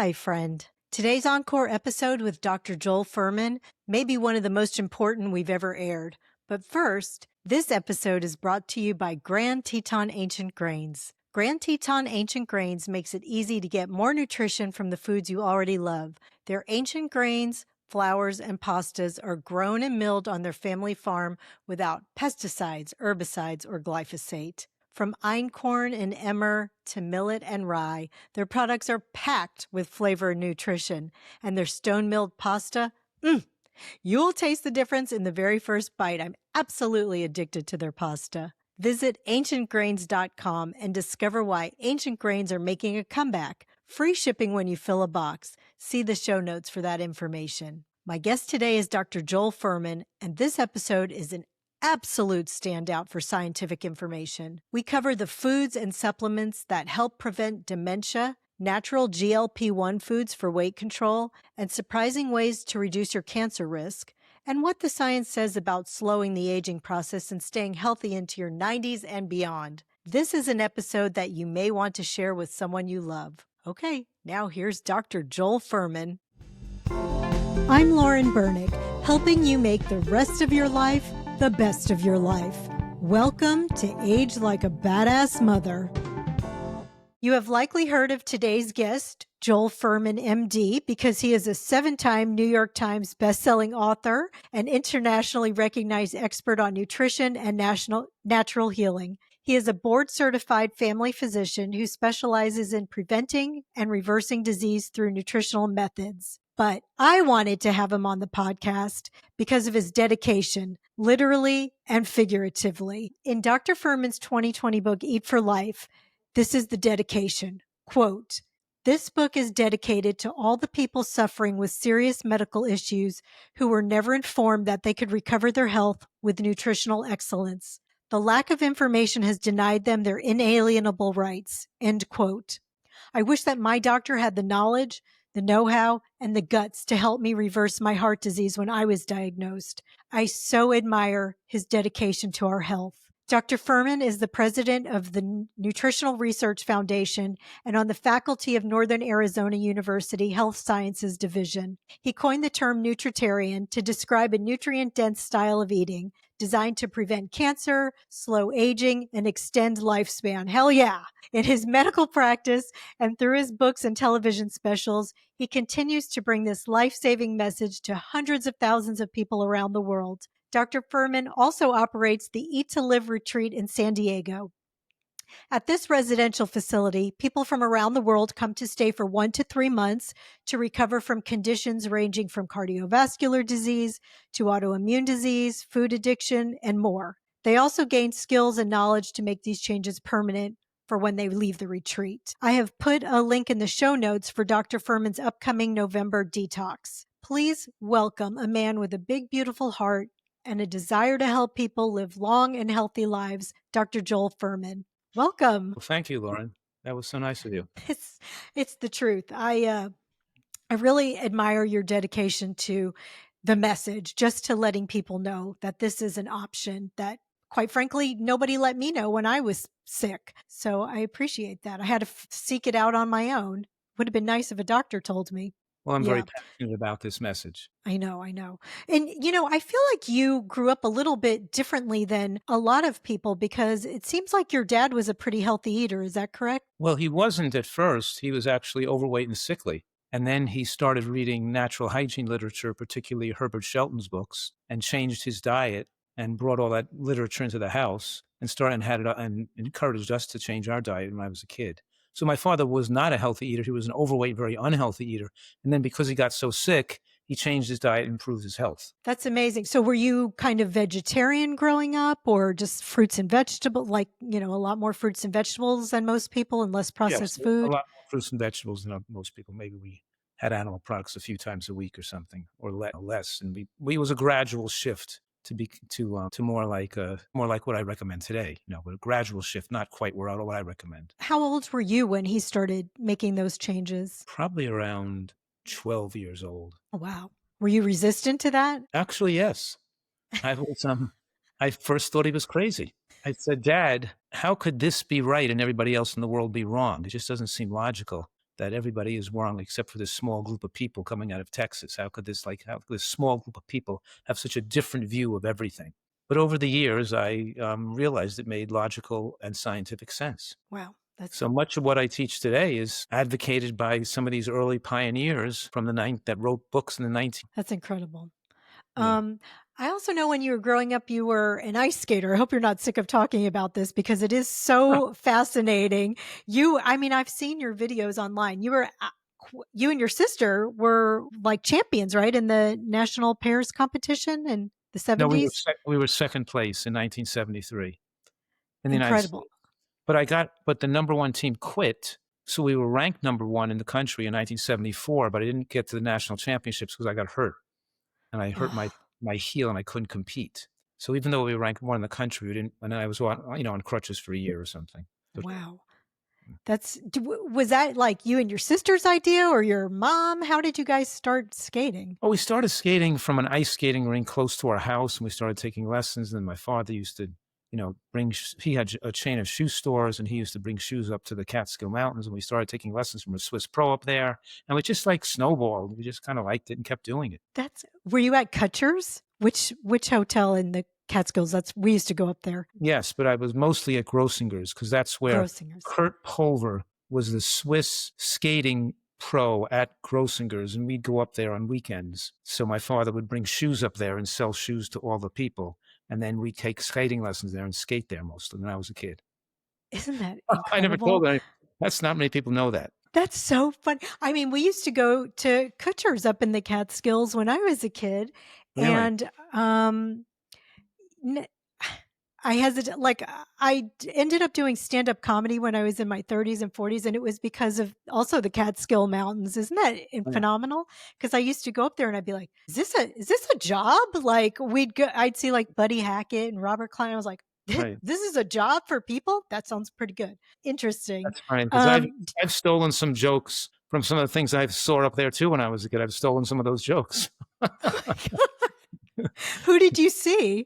Hi, friend. Today's encore episode with Dr. Joel Fuhrman may be one of the most important we've ever aired. But first, this episode is brought to you by Grand Teton Ancient Grains. Grand Teton Ancient Grains makes it easy to get more nutrition from the foods you already love. Their ancient grains, flours, and pastas are grown and milled on their family farm without pesticides, herbicides, or glyphosate. From einkorn and emmer to millet and rye, their products are packed with flavor and nutrition. And their stone-milled pasta, you'll taste the difference in the very first bite. I'm absolutely addicted to their pasta. Visit ancientgrains.com and discover why Ancient Grains are making a comeback. Free shipping when you fill a box. See the show notes for that information. My guest today is Dr. Joel Fuhrman, and this episode is an absolute standout for scientific information. We cover the foods and supplements that help prevent dementia, natural GLP-1 foods for weight control, and surprising ways to reduce your cancer risk, and what the science says about slowing the aging process and staying healthy into your 90s and beyond. This is an episode that you may want to share with someone you love. Okay, now here's Dr. Joel Fuhrman. I'm Lauren Bernick, helping you make the rest of your life the best of your life. Welcome to Age Like a Badass Mother. You have likely heard of today's guest, Joel Fuhrman, MD, because he is a 7-time New York Times bestselling author and internationally recognized expert on nutrition and natural healing. He is a board-certified family physician who specializes in preventing and reversing disease through nutritional methods. But I wanted to have him on the podcast because of his dedication, literally and figuratively. In Dr. Fuhrman's 2020 book, Eat for Life, this is the dedication. Quote, "This book is dedicated to all the people suffering with serious medical issues who were never informed that they could recover their health with nutritional excellence. The lack of information has denied them their inalienable rights." End quote. I wish that my doctor had the knowledge, the know-how, and the guts to help me reverse my heart disease when I was diagnosed. I so admire his dedication to our health. Dr. Fuhrman is the president of the Nutritional Research Foundation and on the faculty of Northern Arizona University Health Sciences Division. He coined the term Nutritarian to describe a nutrient-dense style of eating designed to prevent cancer, slow aging, and extend lifespan. Hell yeah! In his medical practice and through his books and television specials, he continues to bring this life-saving message to hundreds of thousands of people around the world. Dr. Fuhrman also operates the Eat to Live retreat in San Diego. At this residential facility, people from around the world come to stay for 1 to 3 months to recover from conditions ranging from cardiovascular disease to autoimmune disease, food addiction, and more. They also gain skills and knowledge to make these changes permanent for when they leave the retreat. I have put a link in the show notes for Dr. Fuhrman's upcoming November detox. Please welcome a man with a big, beautiful heart and a desire to help people live long and healthy lives, Dr. Joel Fuhrman. Welcome. Well, thank you, Lauren. That was so nice of you. It's the truth. I really admire your dedication to the message, just to letting people know that this is an option that, quite frankly, nobody let me know when I was sick. So I appreciate that. I had to seek it out on my own. Would have been nice if a doctor told me. Well, I'm very passionate about this message. I know. And, I feel like you grew up a little bit differently than a lot of people because it seems like your dad was a pretty healthy eater. Is that correct? Well, he wasn't at first. He was actually overweight and sickly. And then he started reading natural hygiene literature, particularly Herbert Shelton's books, and changed his diet and brought all that literature into the house and encouraged us to change our diet when I was a kid. So my father was not a healthy eater. He was an overweight, very unhealthy eater. And then because he got so sick, he changed his diet and improved his health. That's amazing. So were you kind of vegetarian growing up or just fruits and vegetables, like, a lot more fruits and vegetables than most people and less processed food? A lot more fruits and vegetables than most people. Maybe we had animal products a few times a week or something, or less. And it was a gradual shift to more like what I recommend today, but a gradual shift, not quite what I recommend. How old were you when he started making those changes? Probably around 12 years old. Oh, wow. Were you resistant to that? Actually, yes. I first thought he was crazy. I said, "Dad, how could this be right and everybody else in the world be wrong? It just doesn't seem logical that everybody is wrong except for this small group of people coming out of Texas. How could this small group of people have such a different view of everything? But over the years, I realized it made logical and scientific sense. Wow. That's So much of what I teach today is advocated by some of these early pioneers from that wrote books in the 19. that's incredible. Yeah. Um, I also know when you were growing up, you were an ice skater. I hope you're not sick of talking about this because it is so fascinating. I mean, I've seen your videos online. You and your sister were like champions, right? In the national pairs competition in the No, 70s. we were second place in 1973 in the United Incredible. States. But the number one team quit. So we were ranked number one in the country in 1974, but I didn't get to the national championships because I got hurt and I hurt Oh, my heel and I couldn't compete. So even though we ranked one in the country, we didn't, and I was on, on crutches for a year or something. So, wow. Was that like you and your sister's idea or your mom? How did you guys start skating? well, we started skating from an ice skating rink close to our house, and we started taking lessons. And my father used to, he had a chain of shoe stores, and he used to bring shoes up to the Catskill Mountains. And we started taking lessons from a Swiss pro up there, and we just like snowballed. We just kind of liked it and kept doing it. Were you at Kutcher's? Which hotel in the Catskills? We used to go up there. Yes, but I was mostly at Grossinger's because that's where Grossinger's. Kurt Pulver was the Swiss skating pro at Grossinger's, and we'd go up there on weekends. So my father would bring shoes up there and sell shoes to all the people. And then we'd take skating lessons there and skate there mostly when I was a kid. Isn't that I never told incredible? them. That's not many people know that. That's so fun. I mean, we used to go to Kutcher's up in the Catskills when I was a kid, Really? and n- I hesitate. Like ended up doing stand up comedy when I was in my 30s and 40s, and it was because of also the Catskill Mountains. Isn't that Yeah. phenomenal? Because I used to go up there and I'd be like, is this a job?" Like I'd see like Buddy Hackett and Robert Klein. I was like, Right. this is a job for people. That sounds pretty good. Interesting. That's fine because Um, I've stolen some jokes from some of the things I saw up there too when I was a kid. I've stolen some of those jokes. who did you see?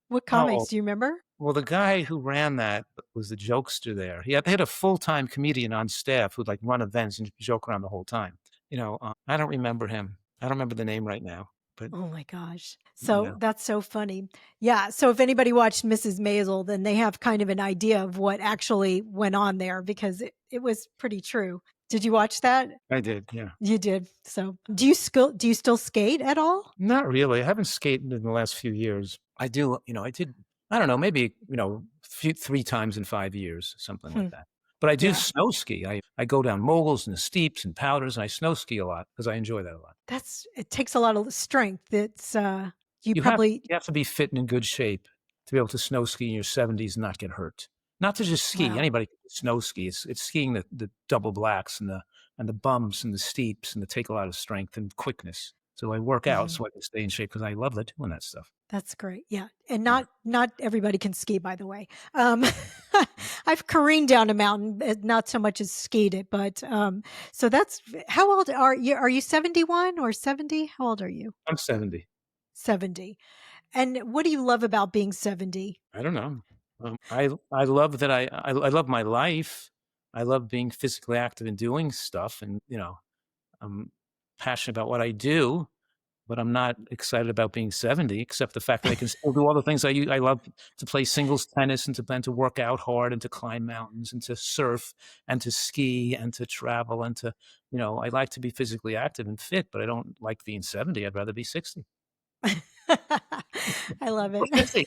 What comics Oh, do you remember? well, the guy who ran that was the jokester there. They had a full-time comedian on staff who'd like run events and joke around the whole time. I don't remember him. I don't remember the name right now, but Oh my gosh. So yeah, that's so funny. Yeah. So if anybody watched Mrs. Maisel, then they have kind of an idea of what actually went on there because it was pretty true. Did you watch that? I did. Yeah. You did. So do you still skate at all? Not really. I haven't skated in the last few years. I do, I did, I don't know, maybe, three times in 5 years, something like Hmm. that. But I do Yeah. snow ski. I go down moguls and steeps and powders, and I snow ski a lot because I enjoy that a lot. It takes a lot of strength. It's you You have probably you have to be fit and in good shape to be able to snow ski in your 70s and not get hurt. Not to just ski. wow. Anybody can snow ski. It's skiing the double blacks and the bumps and the steeps and the take a lot of strength and quickness. So I work out Mhm. so I can stay in shape because I love doing that stuff. That's great. Yeah. And Yeah. not everybody can ski, by the way. I've careened down a mountain, not so much as skied it, but so that's how old are you? Are you 71 or 70? How old are you? I'm 70. 70. And what do you love about being 70? I don't know. I love that I love my life. I love being physically active and doing stuff, and I'm passionate about what I do. But I'm not excited about being 70, except the fact that I can still do all the things I love to play singles tennis and to work out hard and to climb mountains and to surf and to ski and to travel and to, I like to be physically active and fit, but I don't like being 70. I'd rather be 60 I love or it. 50.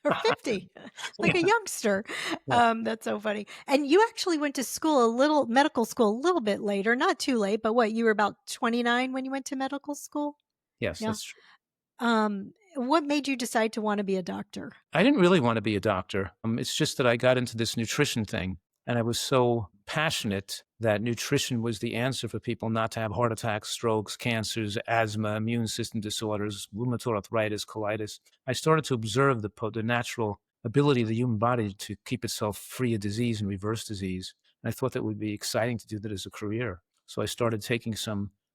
Or 50, like a Yeah. youngster. Yeah. That's so funny. And you actually went to medical school a little bit later, not too late, but what, you were about 29 when you went to medical school? Yes, Yeah. that's true. What made you decide to want to be a doctor? I didn't really want to be a doctor. It's just that I got into this nutrition thing and I was so passionate that nutrition was the answer for people not to have heart attacks, strokes, cancers, asthma, immune system disorders, rheumatoid arthritis, colitis. I started to observe the natural ability of the human body to keep itself free of disease and reverse disease. And I thought that would be exciting to do that as a career. So I started taking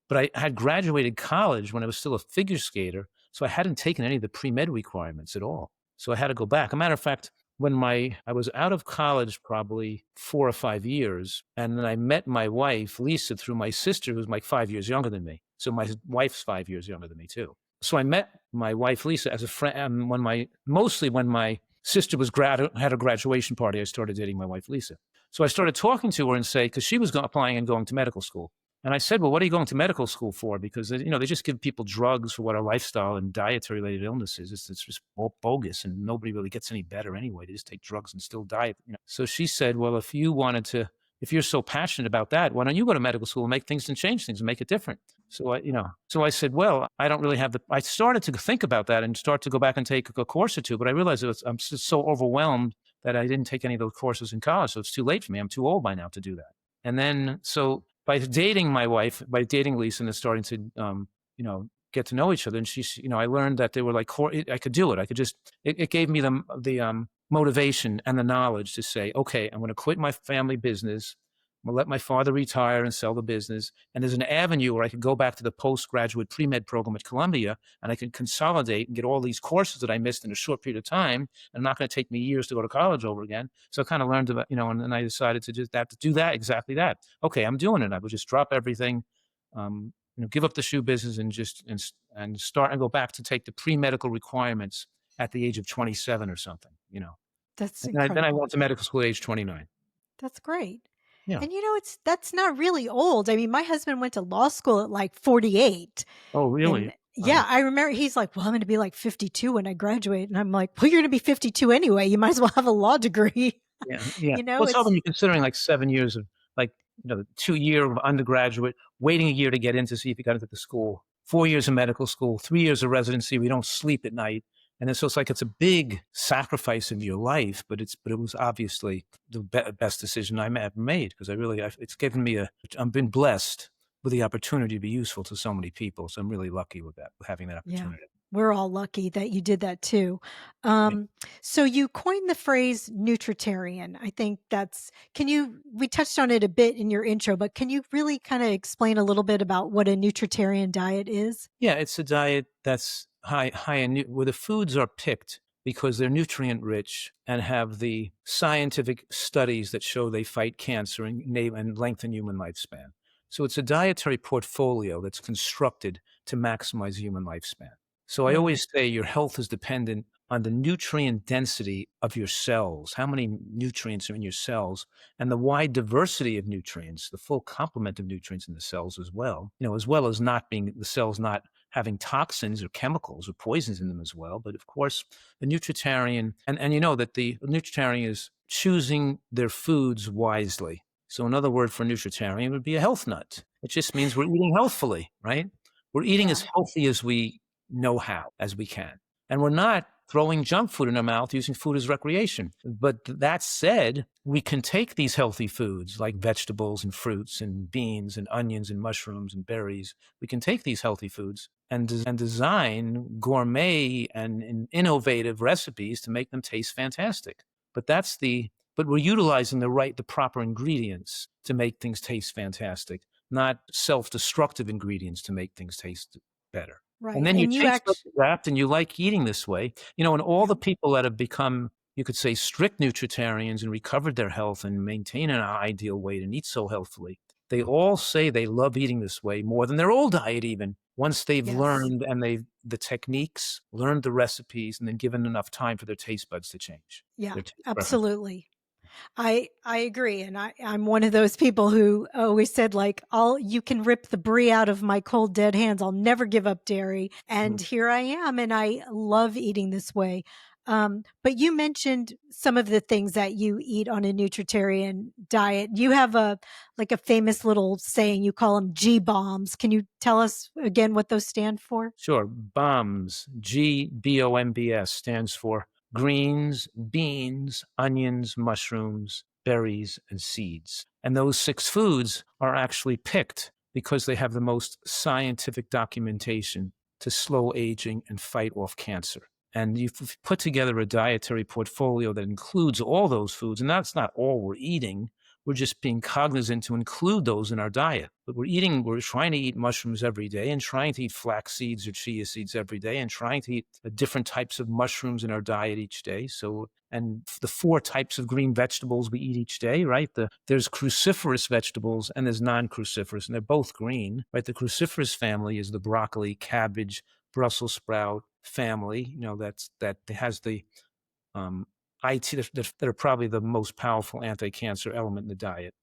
but I had graduated college when I was still a figure skater. So I hadn't taken any of the pre-med requirements at all. So I had to go back. A matter of fact, I was out of college probably 4 or 5 years, and then I met my wife, Lisa, through my sister, who's like 5 years younger than me. So my wife's 5 years younger than me too. So I met my wife, Lisa, as a friend. Mostly when my sister had a graduation party, I started dating my wife, Lisa. So I started talking to her and say, because she was applying and going to medical school. And I said, well, what are you going to medical school for? Because, they just give people drugs for what are lifestyle and dietary related illnesses. It's just bogus, and nobody really gets any better anyway. They just take drugs and still die. So she said, well, if you're so passionate about that, why don't you go to medical school and make things and change things and make it different? So I said, well, I don't really I started to think about that and start to go back and take a course or two, but I realized I'm just so overwhelmed that I didn't take any of those courses in college. So it's too late for me. I'm too old by now to do that. And then, so by dating Lisa and starting to, get to know each other, and I learned that they were like, I could do it. I could just, it gave me the motivation and the knowledge to say, okay, I'm going to quit my family business. I'm going to let my father retire and sell the business. And there's an avenue where I could go back to the postgraduate pre-med program at Columbia, and I could consolidate and get all these courses that I missed in a short period of time. And it's not going to take me years to go to college over again. So I kind of learned about, and then I decided to do that, exactly that. Okay, I'm doing it. I would just drop everything, give up the shoe business and start and go back to take the pre-medical requirements at the age of 27 or something. That's And then I incredible. went to medical school at age 29. That's great. Yeah. And that's not really old. I mean, my husband went to law school at like 48. Oh, really? And yeah, I remember he's like, well, I'm going to be like 52 when I graduate. And I'm like, well, you're going to be 52 anyway. You might as well have a law degree. Yeah, yeah. You know, Well, it's all it's, when you're considering like 7 years of like, 2 year of undergraduate, waiting a year to get in to see if you got into the school, 4 years of medical school, 3 years of residency. We don't sleep at night. And then, so it's a big sacrifice of your life, but it was obviously the best decision I ever made, because it's given me I've been blessed with the opportunity to be useful to so many people. So I'm really lucky with having that yeah, opportunity. we're all lucky that you did that too. Yeah. So you coined the phrase nutritarian. I think we touched on it a bit in your intro, but can you really kind of explain a little bit about what a nutritarian diet is? Yeah, it's a diet that's high in where the foods are picked because they're nutrient rich and have the scientific studies that show they fight cancer and lengthen human lifespan. So it's a dietary portfolio that's constructed to maximize human lifespan. So I Right. always say your health is dependent on the nutrient density of your cells, how many nutrients are in your cells, and the wide diversity of nutrients, the full complement of nutrients in the cells as well, as well as the cells not having toxins or chemicals or poisons in them as well. But of course, the nutritarian, and you know that the nutritarian is choosing their foods wisely. So another word for nutritarian would be a health nut. It just means we're eating healthfully, right? We're eating Yeah. as healthy as we know how, as we can. And we're not throwing junk food in our mouth, using food as recreation. But that said, we can take these healthy foods like vegetables and fruits and beans and onions and mushrooms and berries. We can take these healthy foods and design gourmet and innovative recipes to make them taste fantastic. But we're utilizing the proper ingredients to make things taste fantastic, not self-destructive ingredients to make things taste better. And Right. then your And you taste buds actually, adapt and you like eating this way. And all yeah. the people that have become, you could say, strict nutritarians and recovered their health and maintain an ideal weight and eat so healthfully, they all say they love eating this way more than their old diet even. Once they've Yes. learned the techniques, learned the recipes, and then given enough time for their taste buds to change, Yeah, their taste preference. absolutely. I agree, and I'm one of those people who always said like, "All you can rip the brie out of my cold dead hands. I'll never give up dairy." And Mhm. here I am, and I love eating this way. But you mentioned some of the things that you eat on a nutritarian diet. You have a famous little saying. You call them G bombs. Can you tell us again what those stand for? Sure. BOMBS, GBOMBS, stands for greens, beans, onions, mushrooms, berries, and seeds. And those 6 foods are actually picked because they have the most scientific documentation to slow aging and fight off cancer. And you've put together a dietary portfolio that includes all those foods. And that's not all we're eating. We're just being cognizant to include those in our diet. But we're trying to eat mushrooms every day and trying to eat flax seeds or chia seeds every day and trying to eat different types of mushrooms in our diet each day. So and the four types of green vegetables we eat each day, right? There's cruciferous vegetables and there's non-cruciferous, and they're both green, right? The cruciferous family is the broccoli, cabbage, Brussels sprout family, that has the IT that are probably the most powerful anti-cancer element in the diet.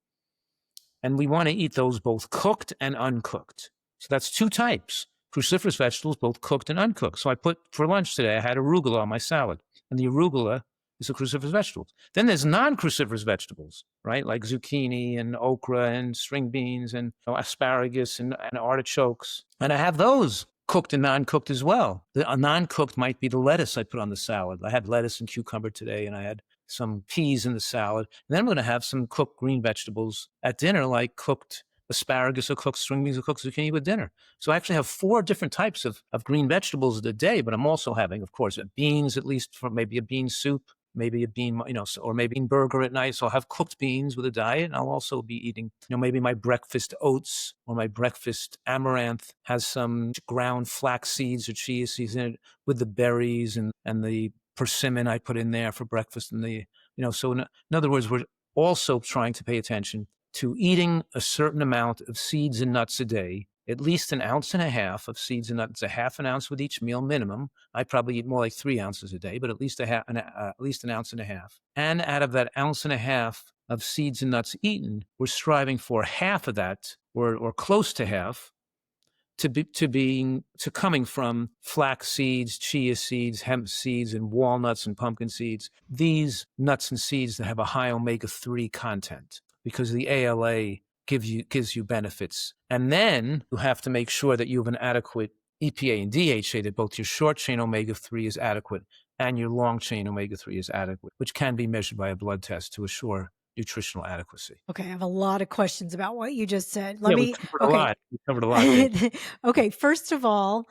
And we want to eat those both cooked and uncooked. So that's two types. Cruciferous vegetables, both cooked and uncooked. So for lunch today, I had arugula on my salad. And the arugula is a cruciferous vegetable. Then there's non-cruciferous vegetables, right? Like zucchini and okra and string beans and asparagus and artichokes. And I have those cooked and non-cooked as well. The non-cooked might be the lettuce I put on the salad. I had lettuce and cucumber today, and I had some peas in the salad. And then I'm going to have some cooked green vegetables at dinner, like cooked asparagus or cooked string beans or cooked zucchini with dinner. So I actually have four different types of green vegetables a day, but I'm also having, of course, beans, at least for maybe a bean soup, maybe a bean, or maybe a bean burger at night. So I'll have cooked beans with a diet. And I'll also be eating, maybe my breakfast oats or my breakfast amaranth has some ground flax seeds or chia seeds in it with the berries and the persimmon I put in there for breakfast. And so in other words, we're also trying to pay attention to eating a certain amount of seeds and nuts a day, at least 1.5 ounces of seeds and nuts, a half an ounce with each meal minimum. I probably eat more like 3 ounces a day, but at least at least 1.5 ounces. And out of that 1.5 ounces of seeds and nuts eaten, we're striving for half of that, or close to half, to coming from flax seeds, chia seeds, hemp seeds, and walnuts and pumpkin seeds. These nuts and seeds that have a high omega-3 content, because the ALA gives you benefits. And then you have to make sure that you have an adequate EPA and DHA, that both your short chain omega-3 is adequate and your long chain omega-3 is adequate, which can be measured by a blood test to assure nutritional adequacy. Okay, I have a lot of questions about what you just said. We covered a lot. We covered a lot. Okay, first of all,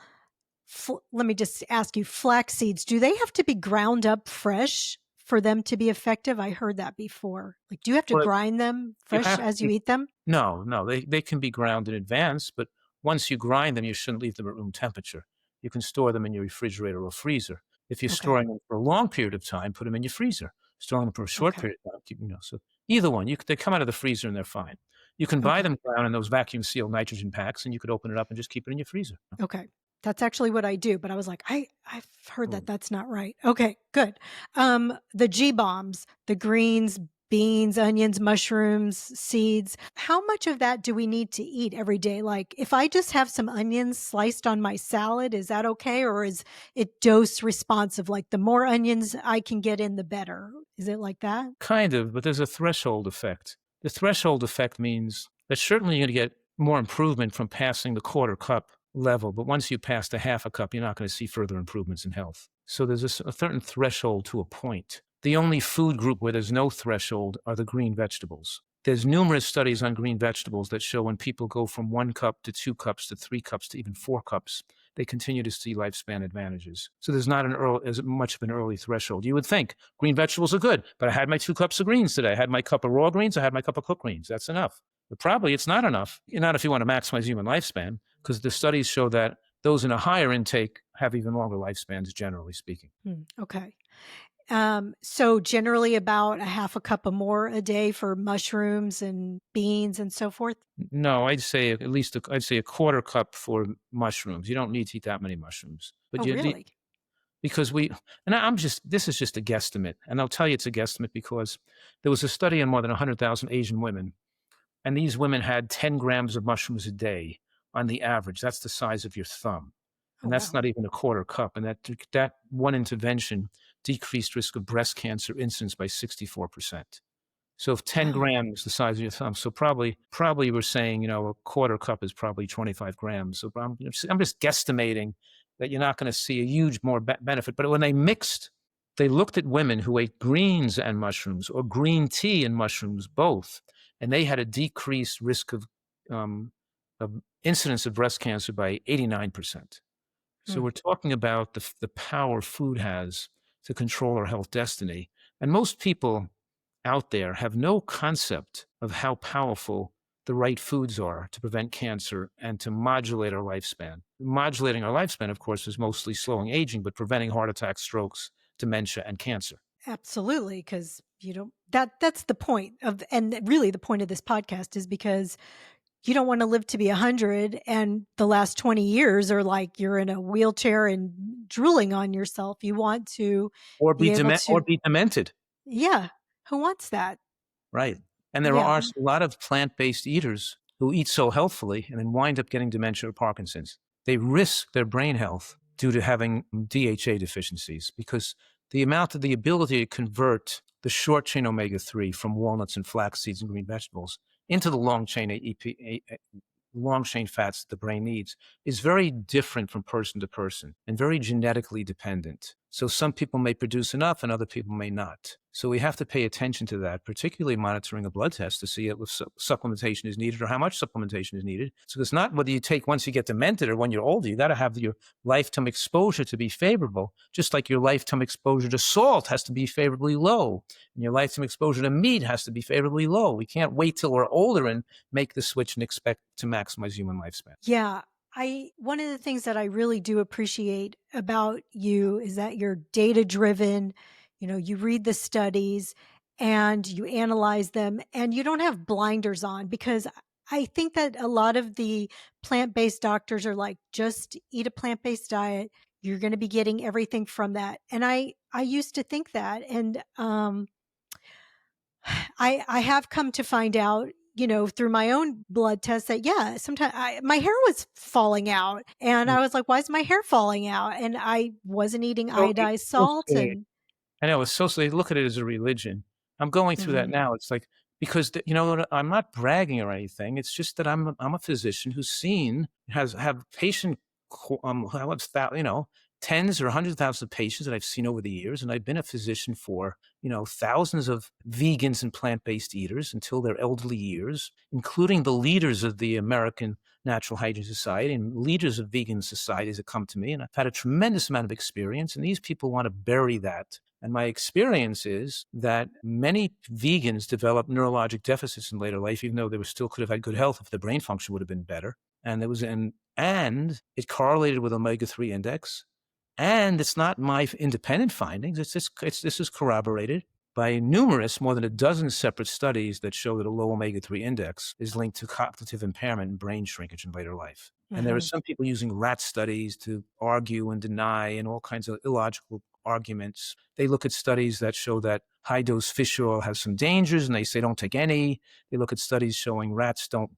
let me just ask you, flax seeds, do they have to be ground up fresh for them to be effective? I heard that before. Like, do you have to grind them fresh as you eat them? No, they can be ground in advance, but once you grind them, you shouldn't leave them at room temperature. You can store them in your refrigerator or freezer. If you're storing them for a long period of time, put them in your freezer. Storing them for a short period of time, so either one, they come out of the freezer and they're fine. You can buy them ground in those vacuum sealed nitrogen packs, and you could open it up and just keep it in your freezer. Okay. That's actually what I do, but I was like, I've heard that that's not right. Okay, good. The G bombs, the greens, beans, onions, mushrooms, seeds. How much of that do we need to eat every day? Like, if I just have some onions sliced on my salad, is that okay? Or is it dose responsive? Like, the more onions I can get in, the better. Is it like that? Kind of, but there's a threshold effect. The threshold effect means that certainly you're going to get more improvement from passing the quarter cup level, but once you pass the half a cup, you're not going to see further improvements in health. So there's a certain threshold to a point. The only food group where there's no threshold are the green vegetables. There's numerous studies on green vegetables that show when people go from 1 cup to 2 cups to 3 cups to even 4 cups, they continue to see lifespan advantages. So there's not as much of an early threshold. You would think green vegetables are good, but I had my 2 cups of greens today. I had my cup of raw greens. I had my cup of cooked greens. That's enough. But probably it's not enough. Not if you want to maximize human lifespan, because the studies show that those in a higher intake have even longer lifespans, generally speaking. Okay. So generally about a half a cup or more a day for mushrooms and beans and so forth? No, I'd say at least a quarter cup for mushrooms. You don't need to eat that many mushrooms. But really? Because this is just a guesstimate. And I'll tell you it's a guesstimate because there was a study on more than 100,000 Asian women. And these women had 10 grams of mushrooms a day on the average. That's the size of your thumb. And that's not even a quarter cup. And that one intervention decreased risk of breast cancer incidence by 64%. So if 10 grams, the size of your thumb, so probably we're saying, a quarter cup is probably 25 grams. So I'm just guesstimating that you're not going to see a huge more benefit. But when they looked at women who ate greens and mushrooms or green tea and mushrooms both, and they had a decreased risk of incidence of breast cancer by 89%. So we're talking about the power food has to control our health destiny. And most people out there have no concept of how powerful the right foods are to prevent cancer and to modulate our lifespan. Modulating our lifespan, of course, is mostly slowing aging, but preventing heart attacks, strokes, dementia, and cancer. Absolutely, because you don't that's the point of, and really the point of this podcast is because you don't want to live to be 100 and the last 20 years are like you're in a wheelchair and drooling on yourself. You want to be able Or to, be demented. yeah, who wants that? Right. And there Yeah. are a lot of plant-based eaters who eat so healthfully and then wind up getting dementia or Parkinson's. They risk their brain health due to having DHA deficiencies because the ability to convert the short chain omega-3 from walnuts and flax seeds and green vegetables into the long chain fats the brain needs is very different from person to person and very genetically dependent. So some people may produce enough and other people may not. So we have to pay attention to that, particularly monitoring a blood test to see if supplementation is needed or how much supplementation is needed. So it's not whether you take once you get demented or when you're older. You got to have your lifetime exposure to be favorable, just like your lifetime exposure to salt has to be favorably low. And your lifetime exposure to meat has to be favorably low. We can't wait till we're older and make the switch and expect to maximize human lifespan. Yeah. One of the things that I really do appreciate about you is that you're data driven. You read the studies and you analyze them and you don't have blinders on, because I think that a lot of the plant based doctors are like, just eat a plant based diet. You're going to be getting everything from that. And I used to think that. And, I have come to find out, through my own blood test that, yeah, sometimes my hair was falling out and I was like, why is my hair falling out? And I wasn't eating So iodized it's so salt sad. and, I know it's so they look at it as a religion. I'm going through that mhm, now. It's like because I'm not bragging or anything. It's just that I'm a physician who's seen has have patient how much that tens or hundreds of thousands of patients that I've seen over the years, and I've been a physician for thousands of vegans and plant-based eaters until their elderly years, including the leaders of the American Natural Hygiene Society and leaders of vegan societies that come to me, and I've had a tremendous amount of experience. And these people want to bury that. And my experience is that many vegans develop neurologic deficits in later life, even though they still could have had good health if their brain function would have been better. And and it correlated with omega-3 index. And it's not my independent findings. This is corroborated by more than a dozen separate studies that show that a low omega-3 index is linked to cognitive impairment and brain shrinkage in later life. And there are mhm. some people using rat studies to argue and deny and all kinds of illogical arguments. They look at studies that show that high dose fish oil has some dangers and they say don't take any. They look at studies showing rats don't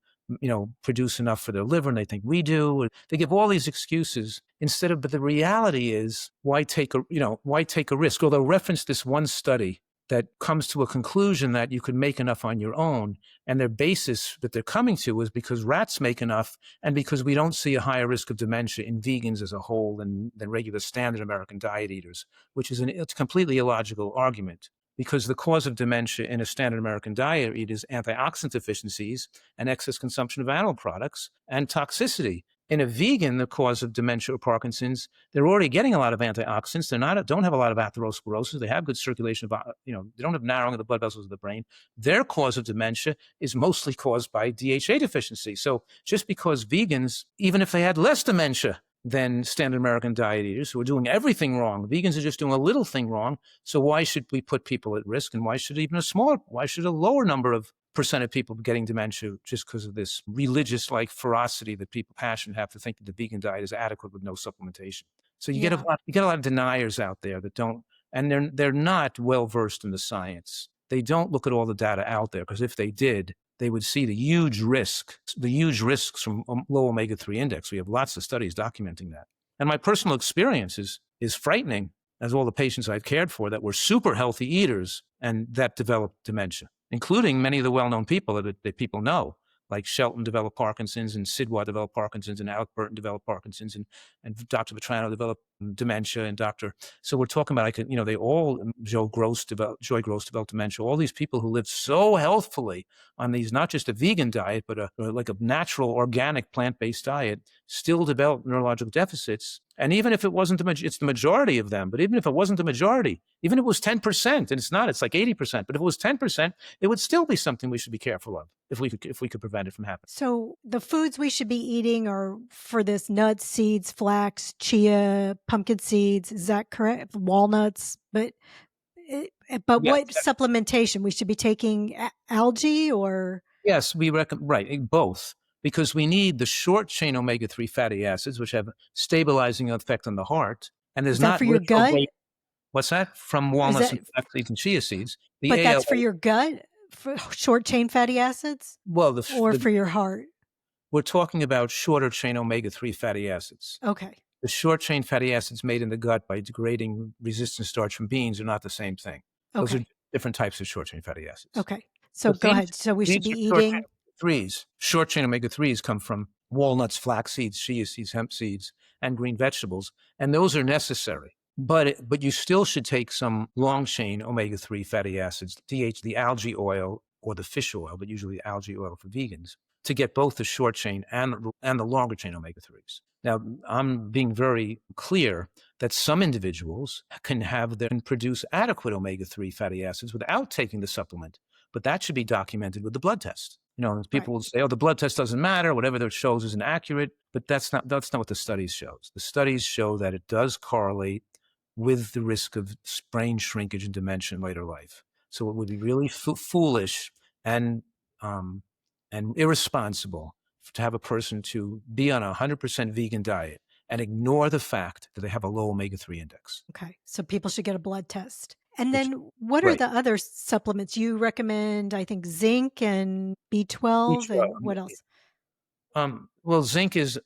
produce enough for their liver and they think we do. They give all these excuses but the reality is why take a risk? Or they'll reference this one study that comes to a conclusion that you could make enough on your own. And their basis that they're coming to is because rats make enough and because we don't see a higher risk of dementia in vegans as a whole than regular standard American diet eaters, which is it's a completely illogical argument. Because the cause of dementia in a standard American diet is antioxidant deficiencies and excess consumption of animal products and toxicity. In a vegan, the cause of dementia or Parkinson's, they're already getting a lot of antioxidants. Don't have a lot of atherosclerosis. They have good circulation of, they don't have narrowing of the blood vessels of the brain. Their cause of dementia is mostly caused by DHA deficiency. So just because vegans, even if they had less dementia than standard American diet eaters who are doing everything wrong, vegans are just doing a little thing wrong. So why should we put people at risk? And why should a lower number of percent of people getting dementia just because of this religious like ferocity that people passionate have to think that the vegan diet is adequate with no supplementation. So Yeah. you get a lot of deniers out there that don't, and they're not well versed in the science. They don't look at all the data out there because if they did, they would see the huge risks from low omega-3 index. We have lots of studies documenting that. And my personal experience is frightening, as all the patients I've cared for that were super healthy eaters and that developed dementia, including many of the well-known people that people know, like Shelton developed Parkinson's and Sidwa developed Parkinson's and Alec Burton developed Parkinson's and Dr. Vetrano developed dementia and so we're talking about, they all, Joy Gross developed dementia. All these people who lived so healthfully on these, not just a vegan diet, but like a natural, organic, plant-based diet, still developed neurological deficits. And even if it wasn't it's the majority of them, but even if it wasn't the majority, even if it was 10%, and it's not, it's like 80%, but if it was 10%, it would still be something we should be careful of if we could prevent it from happening. So the foods we should be eating are for this: nuts, seeds, flax, chia, pumpkin seeds. Is that correct? Walnuts. But But Yes, what supplementation? We should be taking algae or? yes, we recommend, right, both, because we need the short chain omega-3 fatty acids, which have stabilizing effect on the heart. And Is there's that not for your gut? retrograde. What's that? From Is walnuts that, and flax seeds and chia seeds. The but ALA, that's for your gut, for short chain fatty acids, well, or for your heart? we're talking about shorter chain omega-3 fatty acids. Okay. The short chain fatty acids made in the gut by degrading resistant starch from beans are not the same thing. Those are Okay. different types of short chain fatty acids. Okay. So But go ahead. So we should these be are short chain eating. omega-3s. Short chain omega-3s come from walnuts, flax seeds, chia seeds, hemp seeds, and green vegetables, and those are necessary. But you still should take some long chain omega-3 fatty acids, the algae oil or the fish oil, but usually algae oil for vegans, to get both the short chain and the longer chain omega-3s. Now, I'm being very clear that some individuals can produce adequate omega-3 fatty acids without taking the supplement, but that should be documented with the blood test. Right. People will say, "Oh, the blood test doesn't matter. Whatever it shows isn't accurate." But that's not what the studies shows. The studies show that it does correlate with the risk of brain shrinkage and dementia in later life. So it would be really foolish and um, and irresponsible to have a person to be on a 100% vegan diet and ignore the fact that they have a low omega-3 index. Okay. So people should get a blood test. And It's then what are right. the other supplements you recommend? I think zinc and B12 B12. and what else? Well, zinc is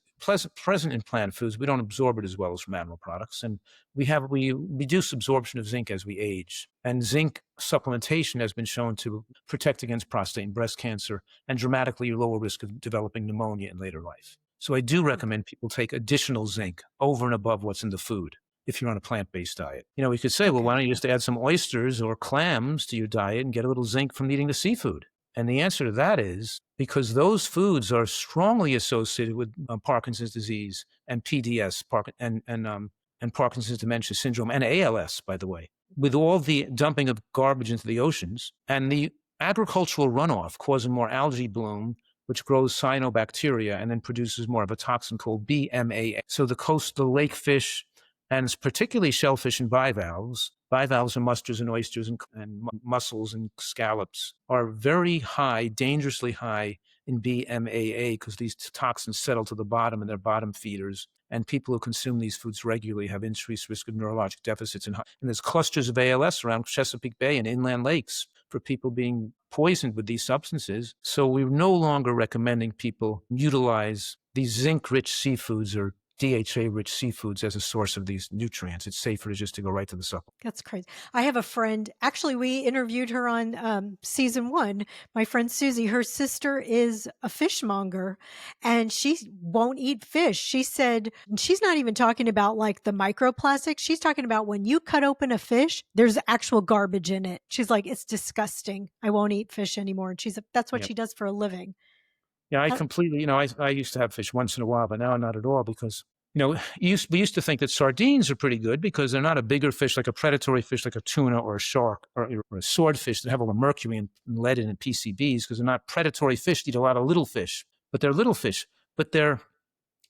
present in plant foods. We don't absorb it as well as from animal products, and we reduce absorption of zinc as we age. And zinc supplementation has been shown to protect against prostate and breast cancer, and dramatically lower risk of developing pneumonia in later life. So I do Okay. recommend people take additional zinc over and above what's in the food if you're on a plant-based diet. We could say, well, Okay. why don't you just add some oysters or clams to your diet and get a little zinc from eating the seafood? And the answer to that is because those foods are strongly associated with Parkinson's disease and PDS, and Parkinson's dementia syndrome, and ALS, by the way, with all the dumping of garbage into the oceans and the agricultural runoff causing more algae bloom, which grows cyanobacteria and then produces more of a toxin called BMAA. So the coastal lake fish, and particularly shellfish and bivalves are mussels and oysters and mussels and scallops, are very high, dangerously high in BMAA because these toxins settle to the bottom and they're bottom feeders. And people who consume these foods regularly have increased risk of neurologic deficits. And there's clusters of ALS around Chesapeake Bay and inland lakes for people being poisoned with these substances. So we're no longer recommending people utilize these zinc-rich seafoods or DHA-rich seafoods as a source of these nutrients. It's safer just to go right to the supplement. That's crazy. I have a friend, actually, we interviewed her on season 1. My friend Susie, her sister is a fishmonger and she won't eat fish. She said, she's not even talking about like the microplastics. She's talking about when you cut open a fish, there's actual garbage in it. She's like, it's disgusting. I won't eat fish anymore. And that's what Yep. she does for a living. Yeah, I completely, I used to have fish once in a while, but now not at all because, we used to think that sardines are pretty good because they're not a bigger fish, like a predatory fish, like a tuna or a shark or a swordfish that have all the mercury and lead in and PCBs because they're not predatory fish. They eat a lot of little fish, but they're little fish, but their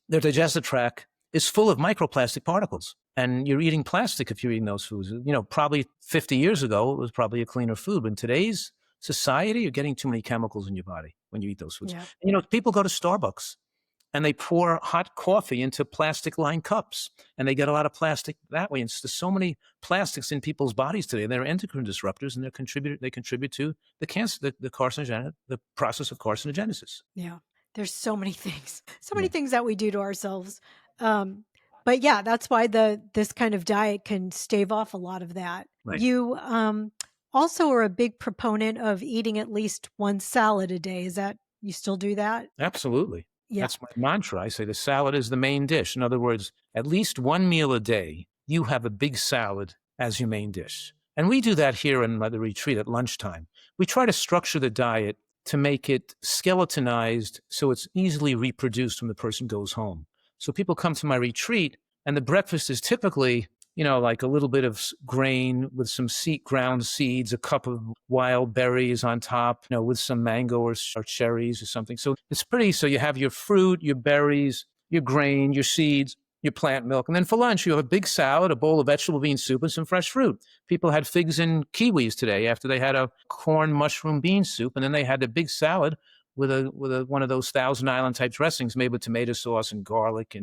digestive tract is full of microplastic particles. And you're eating plastic if you're eating those foods. Probably 50 years ago, it was probably a cleaner food. But in today's society, you're getting too many chemicals in your body when you eat those foods. Yeah. And, people go to Starbucks and they pour hot coffee into plastic lined cups and they get a lot of plastic that way. And there's so many plastics in people's bodies today. They're endocrine disruptors and they contribute to the cancer, the process of carcinogenesis. Yeah. There's so many things, Yeah. things that we do to ourselves. But yeah, that's why this kind of diet can stave off a lot of that. Right. You also are a big proponent of eating at least one salad a day. Is that, you still do that? Absolutely. Yeah. That's my mantra. I say the salad is the main dish. In other words, at least one meal a day, you have a big salad as your main dish. And we do that here in the retreat at lunchtime. We try to structure the diet to make it skeletonized so it's easily reproduced when the person goes home. So people come to my retreat and the breakfast is typically, like a little bit of grain with some ground seeds, a cup of wild berries on top, with some mango or cherries or something. So it's pretty, so you have your fruit, your berries, your grain, your seeds, your plant milk. And then for lunch, you have a big salad, a bowl of vegetable bean soup, and some fresh fruit. People had figs and kiwis today after they had a corn mushroom bean soup, and then they had a big salad with a one of those Thousand Island type dressings made with tomato sauce and garlic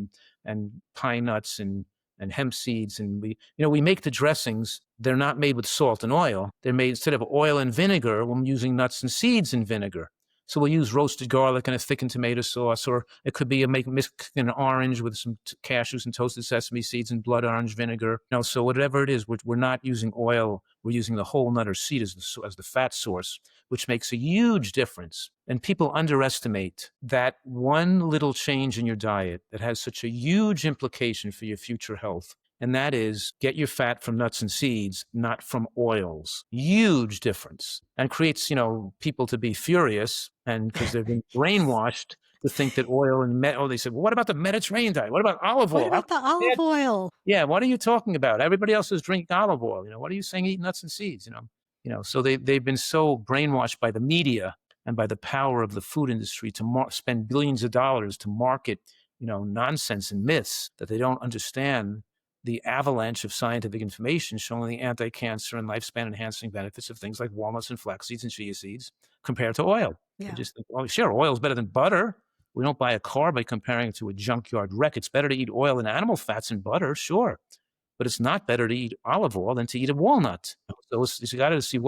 and pine nuts and hemp seeds. And we make the dressings. They're not made with salt and oil. They're made instead of oil and vinegar. We're using nuts and seeds and vinegar. So we'll use roasted garlic and a thickened tomato sauce, or it could be mix an orange with some cashews and toasted sesame seeds and blood orange vinegar. So whatever it is, we're not using oil. We're using the whole nut or seed as the fat source, which makes a huge difference. And people underestimate that one little change in your diet that has such a huge implication for your future health. And that is, get your fat from nuts and seeds, not from oils. Huge difference. And creates, people to be furious, and because they've been brainwashed to think that oil and they said, well, what about the Mediterranean diet? What about olive oil? What about the olive oil? Yeah, what are you talking about? Everybody else is drinking olive oil. What are you saying? Eat nuts and seeds. So they've been so brainwashed by the media and by the power of the food industry to spend billions of dollars to market, nonsense and myths, that they don't understand the avalanche of scientific information showing the anti-cancer and lifespan enhancing benefits of things like walnuts and flax seeds and chia seeds compared to oil. Yeah. They just think, oh, sure, oil is better than butter. We don't buy a car by comparing it to a junkyard wreck. It's better to eat oil and animal fats and butter, sure. But it's not better to eat olive oil than to eat a walnut. So you got to see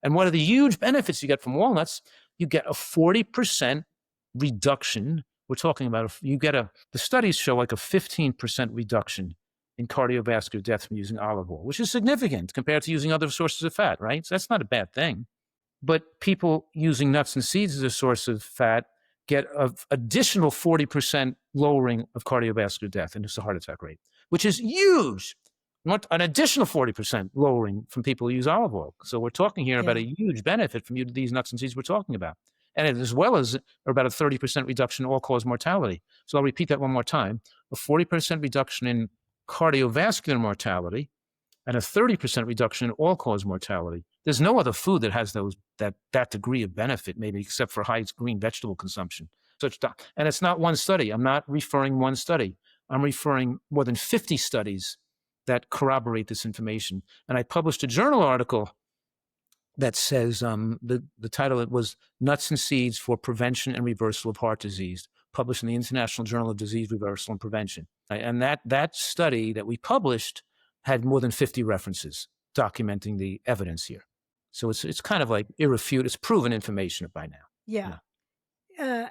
and what are the huge benefits you get from walnuts? You get a 40% reduction. We're talking about, the studies show like a 15% reduction in cardiovascular death from using olive oil, which is significant compared to using other sources of fat, right? So that's not a bad thing. But people using nuts and seeds as a source of fat get an additional 40% lowering of cardiovascular death and just a heart attack rate, which is huge. An additional 40% lowering from people who use olive oil. So we're talking here about a huge benefit from these nuts and seeds we're talking about. And as well as about a 30% reduction in all-cause mortality. So I'll repeat that one more time. A 40% reduction in cardiovascular mortality and a 30% reduction in all-cause mortality. There's no other food that has that degree of benefit, maybe except for high green vegetable consumption. And it's not one study. I'm not referring one study. I'm referring more than 50 studies that corroborate this information. And I published a journal article that says, the title, it was Nuts and Seeds for Prevention and Reversal of Heart Disease, published in the International Journal of Disease Reversal and Prevention. And that study that we published had more than 50 references documenting the evidence here. So it's kind of like irrefutable. It's proven information by now. Yeah.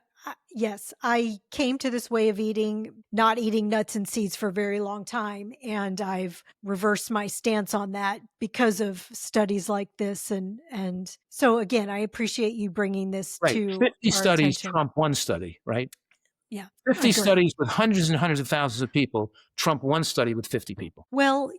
Yes, I came to this way of not eating nuts and seeds for a very long time. And I've reversed my stance on that because of studies like this. And so again, I appreciate you bringing this to 50 studies attention. trump one study, right? Yeah. 50 studies with hundreds and hundreds of thousands of people trump one study with 50 people. Well,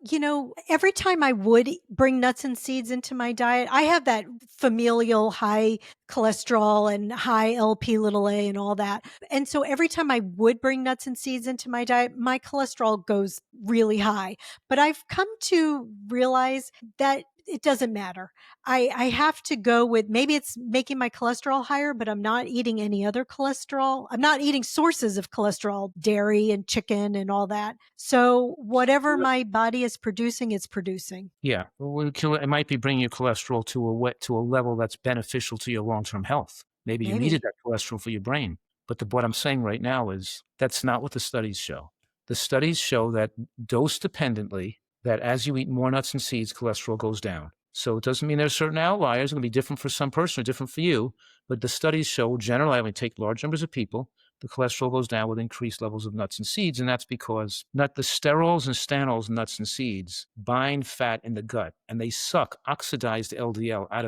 every time I would bring nuts and seeds into my diet, I have that familial high cholesterol and high LP(a) and all that. And so every time I would bring nuts and seeds into my diet, my cholesterol goes really high. But I've come to realize that it doesn't matter. I have to go with, maybe it's making my cholesterol higher, but I'm not eating any other cholesterol. I'm not eating sources of cholesterol, dairy and chicken and all that. So whatever my body is producing, it's producing. Yeah. It might be bringing your cholesterol to a level that's beneficial to your long-term health. Maybe you needed that cholesterol for your brain. But what I'm saying right now is that's not what the studies show. The studies show that dose dependently, that as you eat more nuts and seeds, cholesterol goes down. So it doesn't mean there's certain outliers. It's going to be different for some person or different for you. But the studies show generally, when you take large numbers of people, the cholesterol goes down with increased levels of nuts and seeds. And that's because the sterols and stanols in nuts and seeds bind fat in the gut, and they suck oxidized LDL out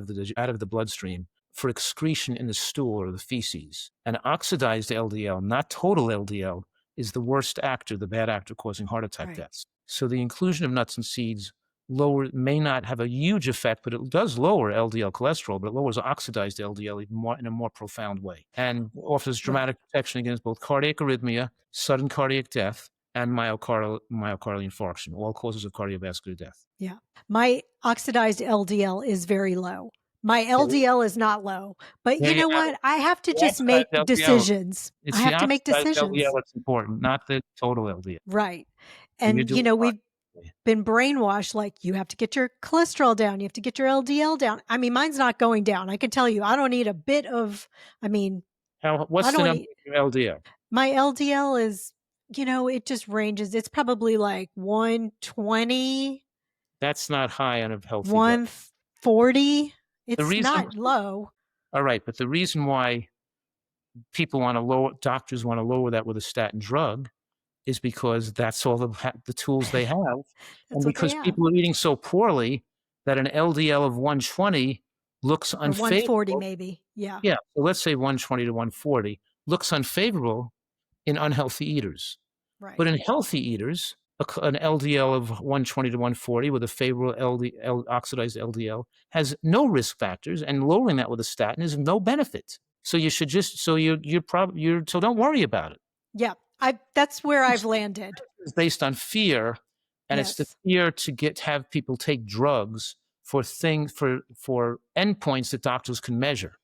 of the bloodstream for excretion in the stool or the feces. And oxidized LDL, not total LDL, is the worst actor, the bad actor causing heart attack deaths. So the inclusion of nuts and seeds may not have a huge effect, but it does lower LDL cholesterol, but it lowers oxidized LDL even more in a more profound way, and offers dramatic protection against both cardiac arrhythmia, sudden cardiac death, and myocardial infarction, all causes of cardiovascular death. Yeah. My oxidized LDL is very low. My Okay? LDL is not low. But There you you know have it. what? I have to The just make oxidized LDL. decisions. I It's the have to make oxidized LDL decisions. that's important, not the total LDL. Right. So you're And, doing we've fine. been brainwashed like you have to get your cholesterol down, you have to get your LDL down. I mean, mine's not going down. I can tell you, I don't need a bit of, I mean, I What's the don't number need, of your LDL? my LDL is, it just ranges. It's probably like 120, That's not high on a healthy gut. 140. The It's reason, not low. all right, but the reason why doctors want to lower that with a statin drug is because that's all the tools they have. And That's what they because have. people are eating so poorly that an LDL of 120 looks Or 140 unfavorable. maybe. Yeah. Yeah, so let's say 120 to 140 looks unfavorable in unhealthy eaters. But Right. in healthy eaters, an LDL of 120 to 140 with a favorable oxidized LDL has no risk factors, and lowering that with a statin is of no benefit. So you should just so don't worry about it. Yeah. That's where I've landed. It's based on fear, and it's the Yes. fear to have people take drugs for endpoints that doctors can measure.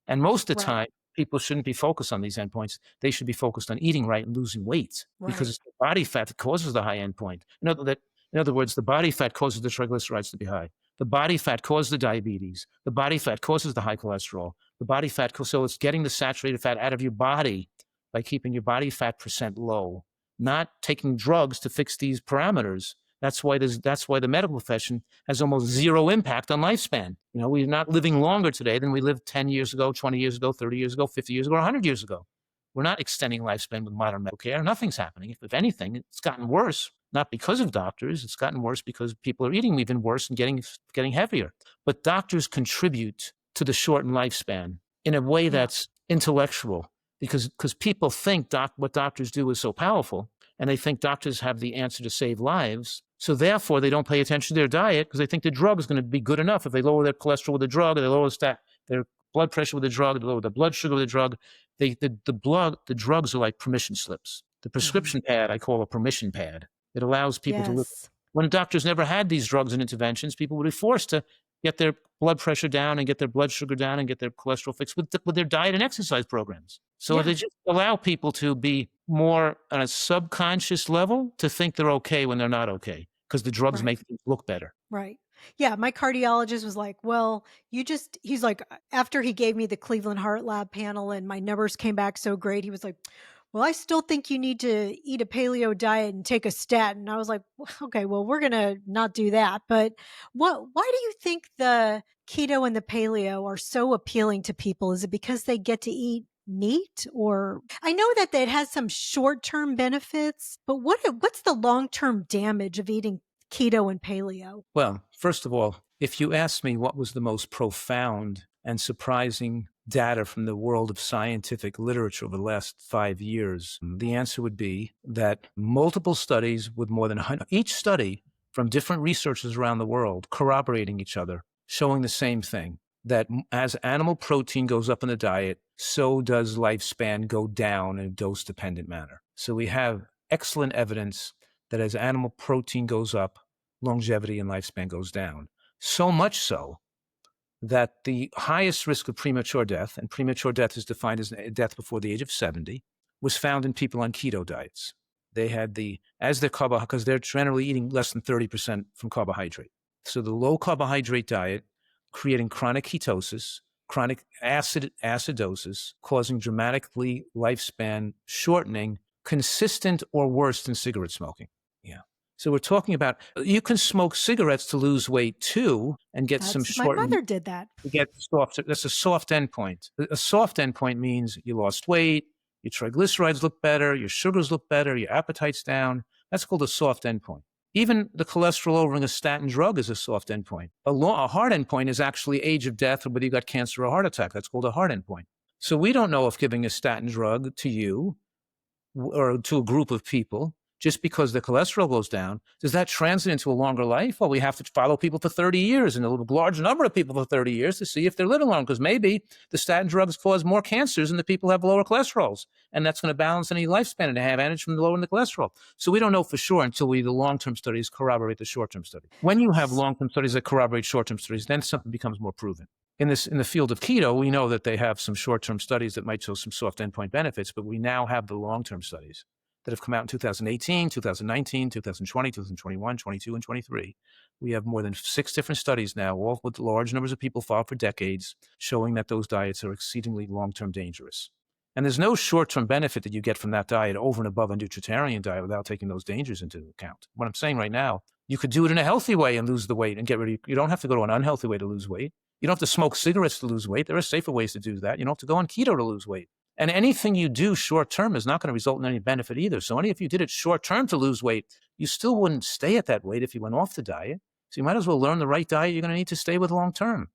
And most of the Right. time, people shouldn't be focused on these endpoints. They should be focused on eating right and losing weight because Right. it's the body fat that causes the high endpoint. In other words, the body fat causes the triglycerides to be high. The body fat causes the diabetes. The body fat causes the high cholesterol. The body fat, so it's getting the saturated fat out of your body by keeping your body fat percent low, not taking drugs to fix these parameters. That's why the medical profession has almost zero impact on lifespan. We're not living longer today than we lived 10 years ago, 20 years ago, 30 years ago, 50 years ago, 100 years ago. We're not extending lifespan with modern medical care. Nothing's happening. If anything, it's gotten worse, not because of doctors. It's gotten worse because people are eating even worse and getting heavier. But doctors contribute to the shortened lifespan in a way Yeah. that's intellectual because people think what doctors do is so powerful, and they think doctors have the answer to save lives. So therefore, they don't pay attention to their diet because they think the drug is going to be good enough. If they lower their cholesterol with the drug, or they lower their blood pressure with the drug, they lower their blood sugar with the drug. The drugs are like permission slips. The Hmm. prescription pad I call a permission pad. It allows people to live. Yes. When doctors never had these drugs and interventions, people would be forced to get their blood pressure down and get their blood sugar down and get their cholesterol fixed with their diet and exercise programs. So Yeah. they just allow people to be more on a subconscious level to think they're okay when they're not okay because the drugs Right. make things look better. Right. Yeah, my cardiologist was like, "Well, he's like after he gave me the Cleveland Heart Lab panel and my numbers came back so great, he was like, "Well, I still think you need to eat a paleo diet and take a statin." I was like, "Okay, well, we're going to not do that." But why do you think the keto and the paleo are so appealing to people? Is it because they get to eat meat, or I know that it has some short-term benefits, but what's the long-term damage of eating keto and paleo? Well, first of all, if you asked me what was the most profound and surprising data from the world of scientific literature over the last 5 years, the answer would be that multiple studies with more than 100, each study from different researchers around the world corroborating each other, showing the same thing, that as animal protein goes up in the diet, so does lifespan go down in a dose-dependent manner. So we have excellent evidence that as animal protein goes up, longevity and lifespan goes down. So much so that the highest risk of premature death, and premature death is defined as death before the age of 70, was found in people on keto diets. They had because they're generally eating less than 30% from carbohydrate. So the low carbohydrate diet, creating chronic ketosis, chronic acidosis, causing dramatically lifespan shortening, consistent or worse than cigarette smoking. Yeah. So we're talking about you can smoke cigarettes to lose weight too and get some That's my shortened, mother did that. you get soft. That's a soft endpoint. A soft endpoint means you lost weight, your triglycerides look better, your sugars look better, your appetite's down. That's called a soft endpoint. Even the cholesterol lowering a statin drug is a soft endpoint. A hard endpoint is actually age of death or whether you got cancer or a heart attack. That's called a hard endpoint. So we don't know if giving a statin drug to you or to a group of people just because the cholesterol goes down, does that translate into a longer life? Well, we have to follow people for 30 years and a large number of people for 30 years to see if they're living long, because maybe the statin drugs cause more cancers and the people have lower cholesterols. And that's going to balance any lifespan and have advantage from lowering the cholesterol. So we don't know for sure until the long-term studies corroborate the short-term study. When you have long-term studies that corroborate short-term studies, then something becomes more proven. In the field of keto, we know that they have some short-term studies that might show some soft endpoint benefits, but we now have the long-term studies that have come out in 2018, 2019, 2020, 2021, 22, and 23. We have more than 6 different studies now, all with large numbers of people followed for decades, showing that those diets are exceedingly long-term dangerous. And there's no short-term benefit that you get from that diet over and above a nutritarian diet without taking those dangers into account. What I'm saying right now, you could do it in a healthy way and lose the weight and get rid of, you don't have to go to an unhealthy way to lose weight. You don't have to smoke cigarettes to lose weight. There are safer ways to do that. You don't have to go on keto to lose weight. And anything you do short-term is not going to result in any benefit either. So if you did it short-term to lose weight, you still wouldn't stay at that weight if you went off the diet. So you might as well learn the right diet you're going to need to stay with long-term.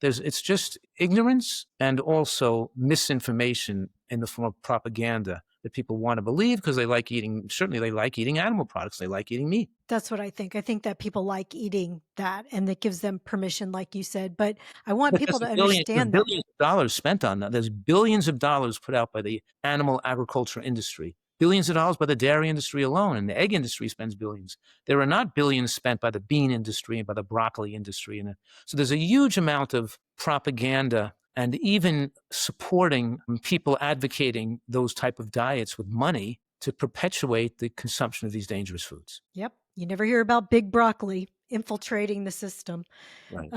It's just ignorance and also misinformation in the form of propaganda that people want to believe because they like eating, certainly they like eating animal products. They like eating meat. That's what I think. I think that people like eating that and that gives them permission, like you said. But I want people to understand that. Billions of dollars spent on that. There's billions of dollars put out by the animal agriculture industry. Billions of dollars by the dairy industry alone, and the egg industry spends billions. There are not billions spent by the bean industry and by the broccoli industry. So there's a huge amount of propaganda and even supporting people advocating those type of diets with money to perpetuate the consumption of these dangerous foods. Yep. You never hear about big broccoli infiltrating the system. Right.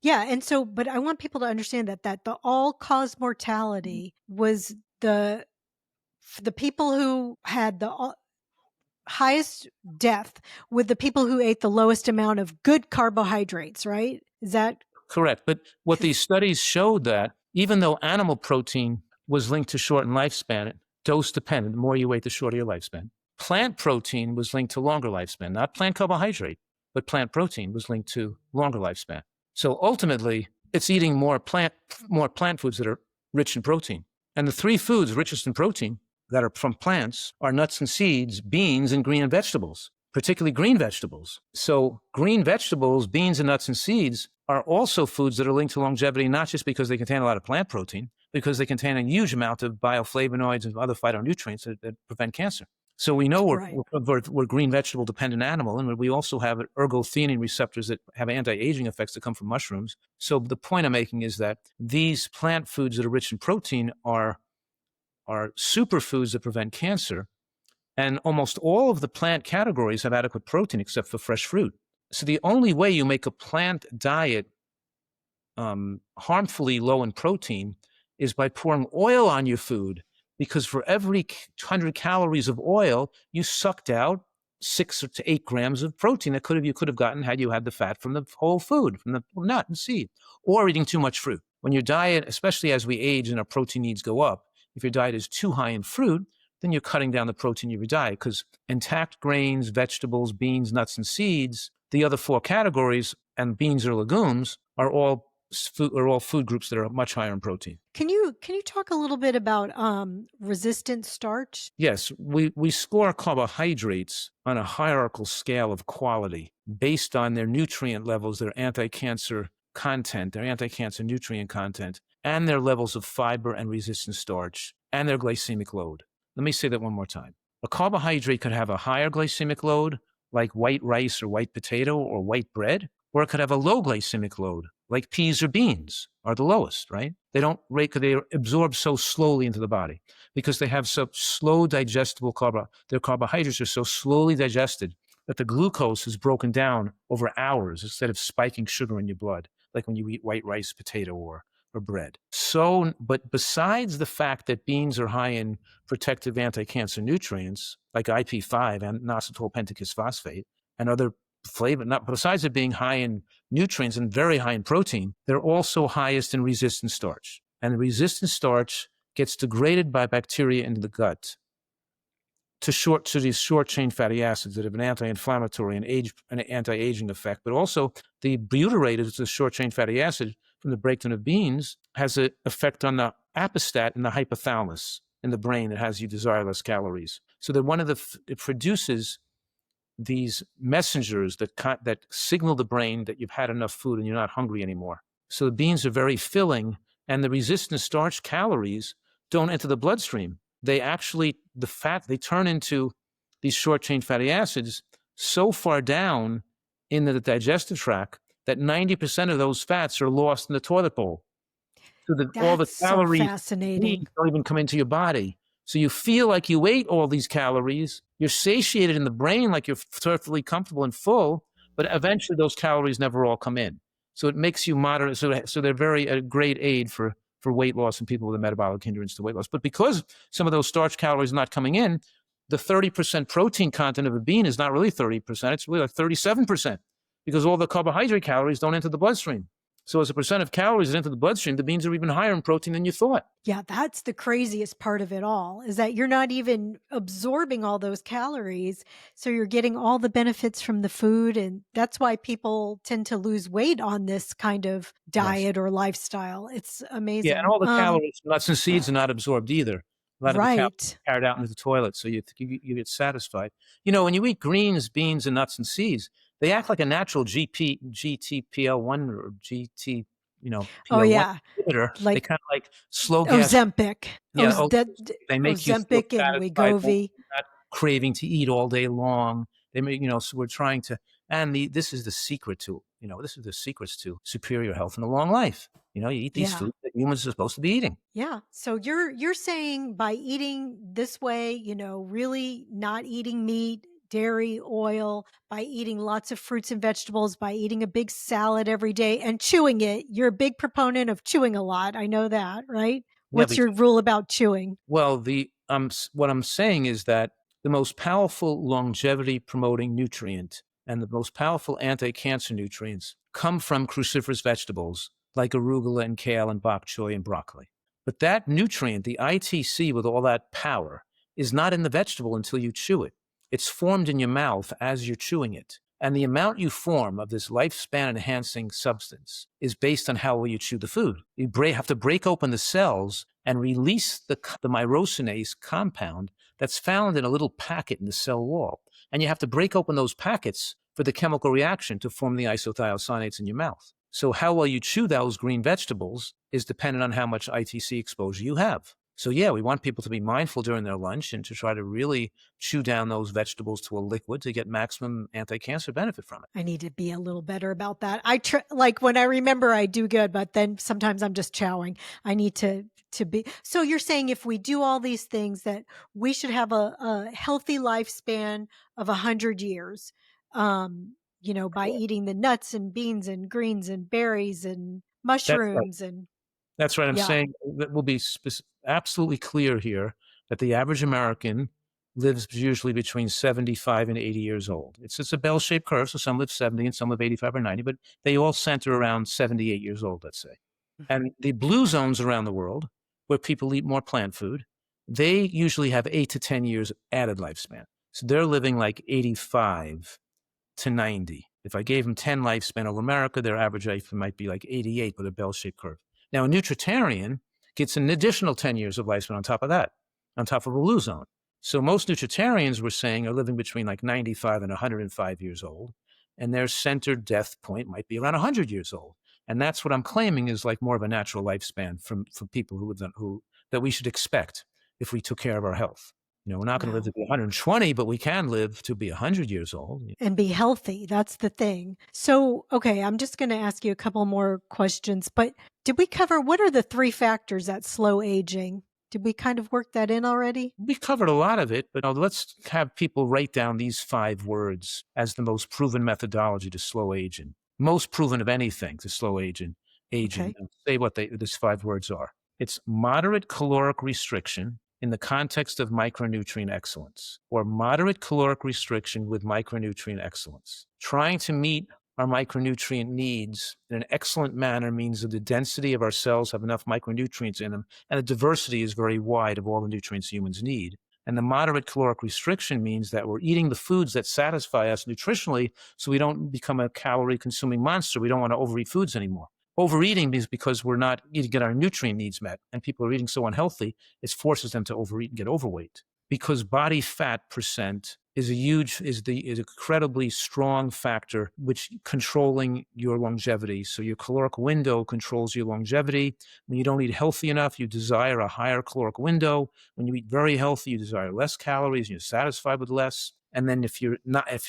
Yeah. And so, but I want people to understand that the all-cause mortality was the people who had the highest death with the people who ate the lowest amount of good carbohydrates, right? Is that correct? But what these studies showed that even though animal protein was linked to shortened lifespan, dose dependent, the more you ate, the shorter your lifespan. Plant protein was linked to longer lifespan, not plant carbohydrate, but plant protein was linked to longer lifespan. So ultimately, it's eating more plant foods that are rich in protein. And the 3 foods richest in protein that are from plants are nuts and seeds, beans, and green vegetables, particularly green vegetables. So green vegetables, beans, and nuts and seeds are also foods that are linked to longevity, not just because they contain a lot of plant protein, because they contain a huge amount of bioflavonoids and other phytonutrients that prevent cancer. So we know we're green vegetable dependent animal, and we also have ergothioneine receptors that have anti-aging effects that come from mushrooms. So the point I'm making is that these plant foods that are rich in protein are superfoods that prevent cancer. And almost all of the plant categories have adequate protein except for fresh fruit. So the only way you make a plant diet harmfully low in protein is by pouring oil on your food, because for every 100 calories of oil, you sucked out 6 to 8 grams of protein that you could have gotten had you had the fat from the whole food, from the nut and seed, or eating too much fruit. When your diet, especially as we age and our protein needs go up, if your diet is too high in fruit, then you're cutting down the protein of your diet, because intact grains, vegetables, beans, nuts, and seeds, the other 4 categories, and beans or legumes are all food groups that are much higher in protein. Can you talk a little bit about resistant starch? Yes, we score carbohydrates on a hierarchical scale of quality based on their nutrient levels, their anti-cancer content, their anti-cancer nutrient content, and their levels of fiber and resistant starch, and their glycemic load. Let me say that one more time. A carbohydrate could have a higher glycemic load, like white rice or white potato or white bread, or it could have a low glycemic load, like peas or beans are the lowest, right? They don't rate because they absorb so slowly into the body because they have so slow digestible their carbohydrates are so slowly digested that the glucose is broken down over hours instead of spiking sugar in your blood, like when you eat white rice, potato, or bread. So, but besides the fact that beans are high in protective anti-cancer nutrients like IP5 and inositol pentachous phosphate and other besides it being high in nutrients and very high in protein, they're also highest in resistant starch. And the resistant starch gets degraded by bacteria into the gut to these short-chain fatty acids that have an anti-inflammatory and an anti-aging effect, but also the butyrated, the short-chain fatty acid from the breakdown of beans, has an effect on the apostat in the hypothalamus in the brain that has you desire less calories. So that it produces these messengers that signal the brain that you've had enough food and you're not hungry anymore. So the beans are very filling, and the resistant starch calories don't enter the bloodstream. They actually, they turn into these short-chain fatty acids so far down in the digestive tract that 90% of those fats are lost in the toilet bowl. So that all the That's so calories fascinating. don't even come into your body. So you feel like you ate all these calories. You're satiated in the brain, like you're perfectly comfortable and full, but eventually those calories never all come in. So it makes you moderate. So they're a great aid for weight loss and people with a metabolic hindrance to weight loss. But because some of those starch calories are not coming in, the 30% protein content of a bean is not really 30%. It's really like 37% because all the carbohydrate calories don't enter the bloodstream. So as a percent of calories that enter the bloodstream, the beans are even higher in protein than you thought. Yeah, that's the craziest part of it all, is that you're not even absorbing all those calories. So you're getting all the benefits from the food. And that's why people tend to lose weight on this kind of Yes. diet or lifestyle. It's Yeah, and amazing. all the calories from nuts and seeds are not absorbed either. A lot of the calories Right. are carried out into the toilet, so you get satisfied. You know, when you eat greens, beans, and nuts and seeds, they act like a natural GTPL1 or GT, Oh, PL1 yeah. inhibitor. They Like kind of like slow gas. Ozempic, Yeah, they make you feel Ozempic and satisfied, Wegovy. not craving to eat all day long. They make, so we're trying to, and this is the secret to, this is the secrets to superior health and a long life. You eat these Yeah. foods that humans are supposed to be eating. Yeah. So you're saying by eating this way, really not eating meat, dairy, oil, by eating lots of fruits and vegetables, by eating a big salad every day and chewing it. You're a big proponent of chewing a lot. I know that, right? Yeah, What's your rule about chewing? well, what I'm saying is that the most powerful longevity promoting nutrient and the most powerful anti-cancer nutrients come from cruciferous vegetables like arugula and kale and bok choy and broccoli. But that nutrient, the ITC with all that power, is not in the vegetable until you chew it. It's formed in your mouth as you're chewing it. And the amount you form of this lifespan enhancing substance is based on how well you chew the food. You have to break open the cells and release the myrosinase compound that's found in a little packet in the cell wall. And you have to break open those packets for the chemical reaction to form the isothiocyanates in your mouth. So how well you chew those green vegetables is dependent on how much ITC exposure you have. So yeah, we want people to be mindful during their lunch and to try to really chew down those vegetables to a liquid to get maximum anti-cancer benefit from it. I need to be a little better about that. Like when I remember I do good, but then sometimes I'm just chowing. I need to be. So you're saying if we do all these things that we should have a healthy lifespan of 100 years, by eating the nuts and beans and greens and berries and That's right. mushrooms and That's right. I'm yeah. saying that we'll be absolutely clear here that the average American lives usually between 75 and 80 years old. It's a bell-shaped curve, so some live 70 and some live 85 or 90, but they all center around 78 years old, let's say. And the blue zones around the world, where people eat more plant food, they usually have 8 to 10 years added lifespan. So they're living like 85 to 90. If I gave them 10 lifespan over America, their average life might be like 88 with a bell-shaped curve. Now, a nutritarian gets an additional 10 years of lifespan on top of that, on top of a blue zone. So most nutritarians, we're saying, are living between like 95 and 105 years old, and their centered death point might be around 100 years old. And that's what I'm claiming is like more of a natural lifespan from people who that we should expect if we took care of our health. We're not going to live to be 120, but we can live to be 100 years old. And be healthy. That's the thing. So, okay, I'm just going to ask you a couple more questions, but did we cover what are the 3 factors that slow aging? Did we kind of work that in already? We covered a lot of it, but let's have people write down these 5 words as the most proven methodology to slow aging. Most proven of anything to slow aging. Okay. Say what these 5 words are. It's moderate caloric restriction in the context of micronutrient excellence, or moderate caloric restriction with micronutrient excellence. Trying to meet our micronutrient needs in an excellent manner means that the density of our cells have enough micronutrients in them, and the diversity is very wide of all the nutrients humans need. And the moderate caloric restriction means that we're eating the foods that satisfy us nutritionally so we don't become a calorie-consuming monster. We don't want to overeat foods anymore. Overeating is because we're not eating to get our nutrient needs met, and people are eating so unhealthy, it forces them to overeat and get overweight. because body fat percent is is incredibly strong factor which controlling your longevity. So your caloric window controls your longevity. When you don't eat healthy enough, you desire a higher caloric window. When you eat very healthy, you desire less calories and you're satisfied with less. And then if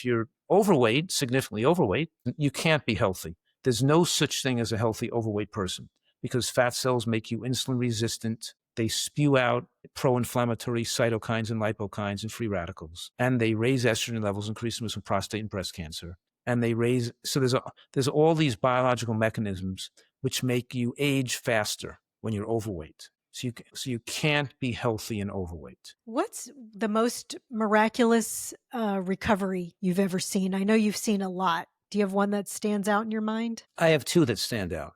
you're overweight, significantly overweight, you can't be healthy. There's no such thing as a healthy overweight person because fat cells make you insulin resistant. They spew out pro-inflammatory cytokines and lipokines and free radicals, and they raise estrogen levels, increase the risk of prostate and breast cancer. And there's all these biological mechanisms which make you age faster when you're overweight. So you can't be healthy and overweight. What's the most miraculous recovery you've ever seen? I know you've seen a lot. Do you have one that stands out in your mind? I have two that stand out.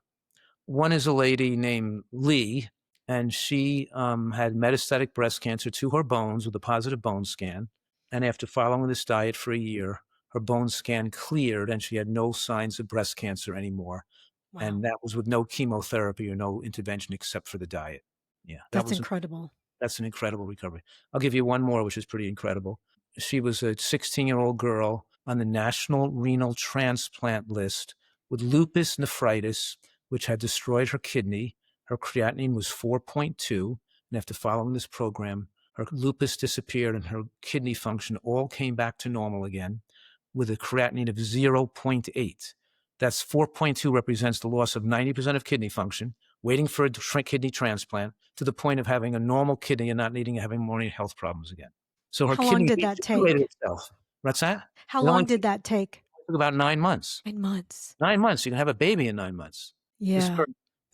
One is a lady named Lee, and she had metastatic breast cancer to her bones with a positive bone scan. And after following this diet for a year, her bone scan cleared and she had no signs of breast cancer anymore. Wow. And that was with no chemotherapy or no intervention except for the diet. Yeah, that's incredible. That's an incredible recovery. I'll give you one more, which is pretty incredible. She was a 16-year-old girl on the National Renal Transplant list with lupus nephritis, which had destroyed her kidney. Her creatinine was 4.2. And after following this program, her lupus disappeared and her kidney function all came back to normal again with a creatinine of 0.8. That's 4.2 represents the loss of 90% of kidney function, waiting for a kidney transplant to the point of having a normal kidney and not needing having more health problems again. So her How kidney long did that take? Itself. What's that? How long did that take? It took about 9 months. 9 months. 9 months. You can have a baby in 9 months. Yeah.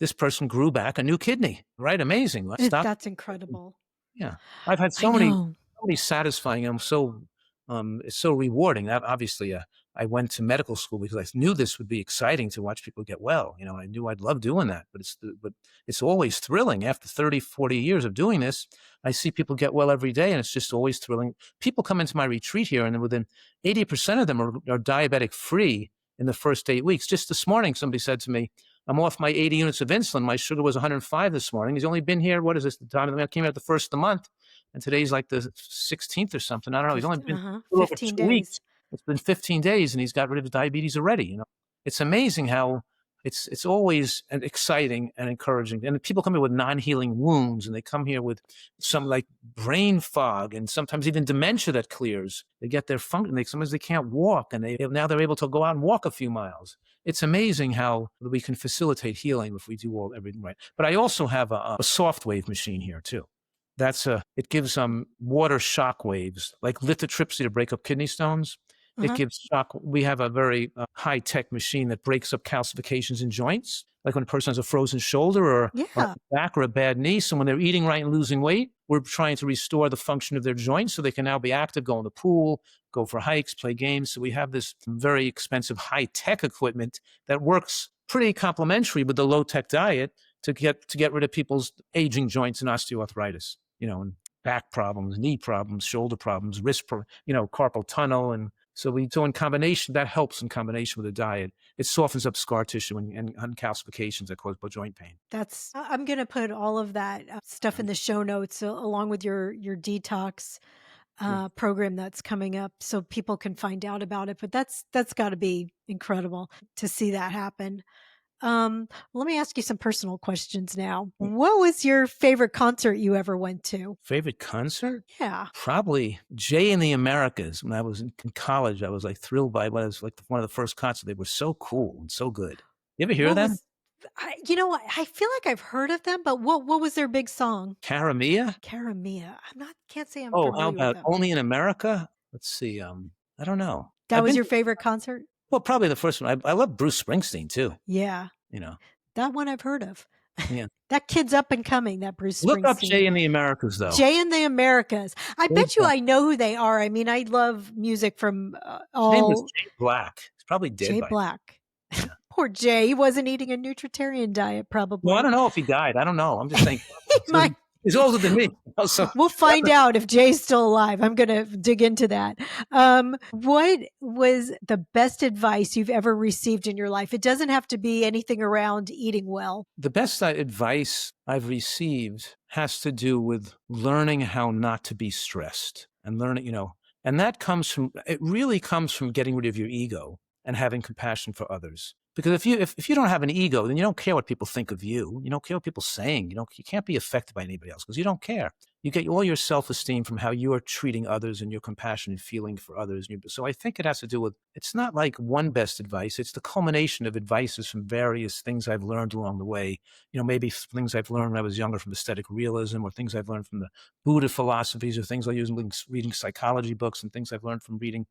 This person grew back a new kidney, right? Amazing. That's incredible. Yeah. I've had so many satisfying, it's so rewarding. Obviously, I went to medical school because I knew this would be exciting to watch people get well. I knew I'd love doing that, but it's always thrilling. After 30, 40 years of doing this, I see people get well every day, and it's just always thrilling. People come into my retreat here, and then within 80% of them are diabetic free in the first 8 weeks. Just this morning, somebody said to me, I'm off my 80 units of insulin. My sugar was 105 this morning. He's only been here, what is this, the time I came out the first of the month, and today's like the 16th or something. I don't know. He's only been 15 days. Weeks. It's been 15 days and he's got rid of his diabetes already. It's amazing how it's always exciting and encouraging. And people come here with non-healing wounds, and they come here with some like brain fog and sometimes even dementia that clears. They get their function. Sometimes they can't walk, and now they're able to go out and walk a few miles. It's amazing how we can facilitate healing if we do everything right. But I also have a soft wave machine here too. It gives water shock waves, like lithotripsy to break up kidney stones. It gives shock. We have a very high-tech machine that breaks up calcifications in joints, like when a person has a frozen shoulder or a back or a bad knee. So when they're eating right and losing weight, we're trying to restore the function of their joints so they can now be active, go in the pool, go for hikes, play games. So we have this very expensive high-tech equipment that works pretty complementary with the low-tech diet to get rid of people's aging joints and osteoarthritis, and back problems, knee problems, shoulder problems, wrist, carpal tunnel. And so in combination, that helps in combination with the diet. It softens up scar tissue and calcifications that cause joint pain. I'm going to put all of that stuff in the show notes along with your detox program that's coming up so people can find out about it. But that's got to be incredible to see that happen. Let me ask you some personal questions now. What was your favorite concert you ever went to? Favorite concert? Yeah. Probably Jay in the Americas. When I was in college, I was like thrilled by what was like one of the first concerts. They were so cool and so good. You ever hear them? I feel like I've heard of them, but what was their big song? Caramia? Caramia. Can't say I'm familiar how about with them. Only in America? Let's see. I don't know. That was your favorite concert? Well, probably the first one. I love Bruce Springsteen too. Yeah. That one I've heard of. Yeah. That kid's up and coming, that Bruce Springsteen. Look up Jay in the Americas, though. Jay in the Americas. I bet you I know who they are. I mean, I love music from all. His name was Jay Black. He's probably dead. Jay Black. Yeah. Poor Jay. He wasn't eating a Nutritarian diet, probably. Well, I don't know if he died. I don't know. I'm just saying. He's older than me. So We'll find out if Jay's still alive. I'm going to dig into that. What was the best advice you've ever received in your life? It doesn't have to be anything around eating well. the best advice I've received has to do with learning how not to be stressed and learning, and that it really comes from getting rid of your ego and having compassion for others. Because if you don't have an ego, then you don't care what people think of you. You don't care what people are saying. You can't be affected by anybody else because you don't care. You get all your self-esteem from how you are treating others and your compassion and feeling for others. So I think it has to do with, it's not like one best advice. It's the culmination of advices from various things I've learned along the way. Maybe things I've learned when I was younger from aesthetic realism, or things I've learned from the Buddha philosophies, or things I use reading psychology books, and things I've learned from reading,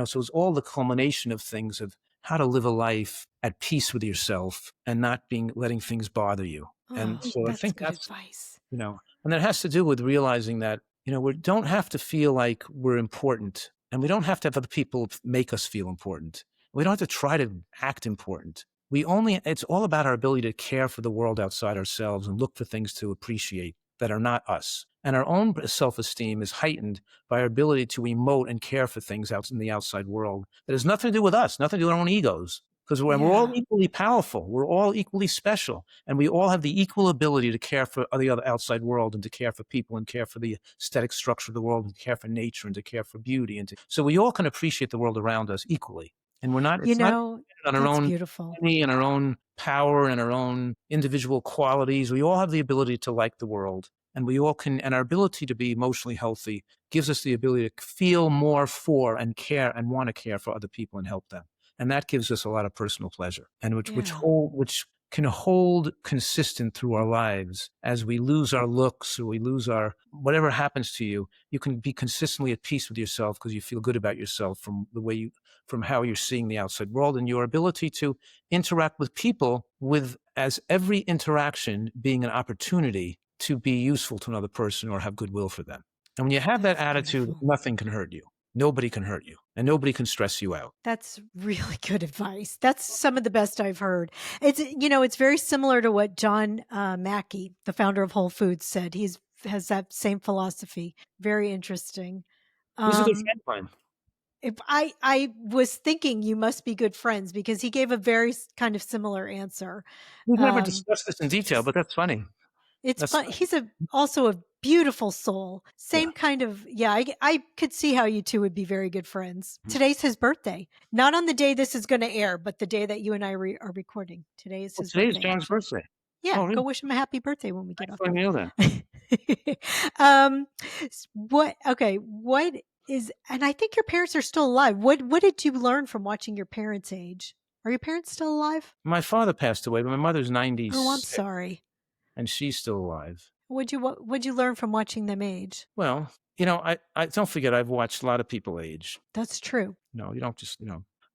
so it's all the culmination of things of how to live a life at peace with yourself and not letting things bother you. And Oh, so I that's think good advice. and that has to do with realizing that, we don't have to feel like we're important, and we don't have to have other people make us feel important. We don't have to try to act important. It's all about our ability to care for the world outside ourselves and look for things to appreciate that are not us. And our own self-esteem is heightened by our ability to emote and care for things out in the outside world that has nothing to do with us, nothing to do with our own egos. Because we're all equally powerful. We're all equally special. And we all have the equal ability to care for the other outside world, and to care for people, and care for the aesthetic structure of the world, and to care for nature, and to care for beauty. So we all can appreciate the world around us equally. And it's not on our That's own beautiful. money and our own power and our own individual qualities. We all have the ability to like the world. And we all can, and our ability to be emotionally healthy gives us the ability to feel more for and care and want to care for other people and help them. And that gives us a lot of personal pleasure, and which can hold consistent through our lives. As we lose our looks, or we lose whatever happens to you, you can be consistently at peace with yourself because you feel good about yourself from how you're seeing the outside world, and your ability to interact with people as every interaction being an opportunity to be useful to another person or have goodwill for them. And when you have that attitude, nothing can hurt you. Nobody can hurt you, and nobody can stress you out. That's really good advice. That's some of the best I've heard. It's very similar to what John Mackey, the founder of Whole Foods, said. Has that same philosophy. Very interesting. He's a good friend of mine. If I was thinking you must be good friends, because he gave a very kind of similar answer. We've never discussed this in detail, but that's funny. It's fun. He's also a beautiful soul. Same kind of, I could see how you two would be very good friends. Today's his birthday. Not on the day this is going to air, but the day that you and I are recording. Today is his birthday. Today is John's birthday. Yeah, really? Go wish him a happy birthday when we get off. I know that. What is, and I think your parents are still alive. What did you learn from watching your parents age? Are your parents still alive? My father passed away, but my mother's 96. Oh, I'm sorry. And she's still alive. What'd you learn from watching them age? Well, I don't forget, I've watched a lot of people age. That's true. No, you don't just,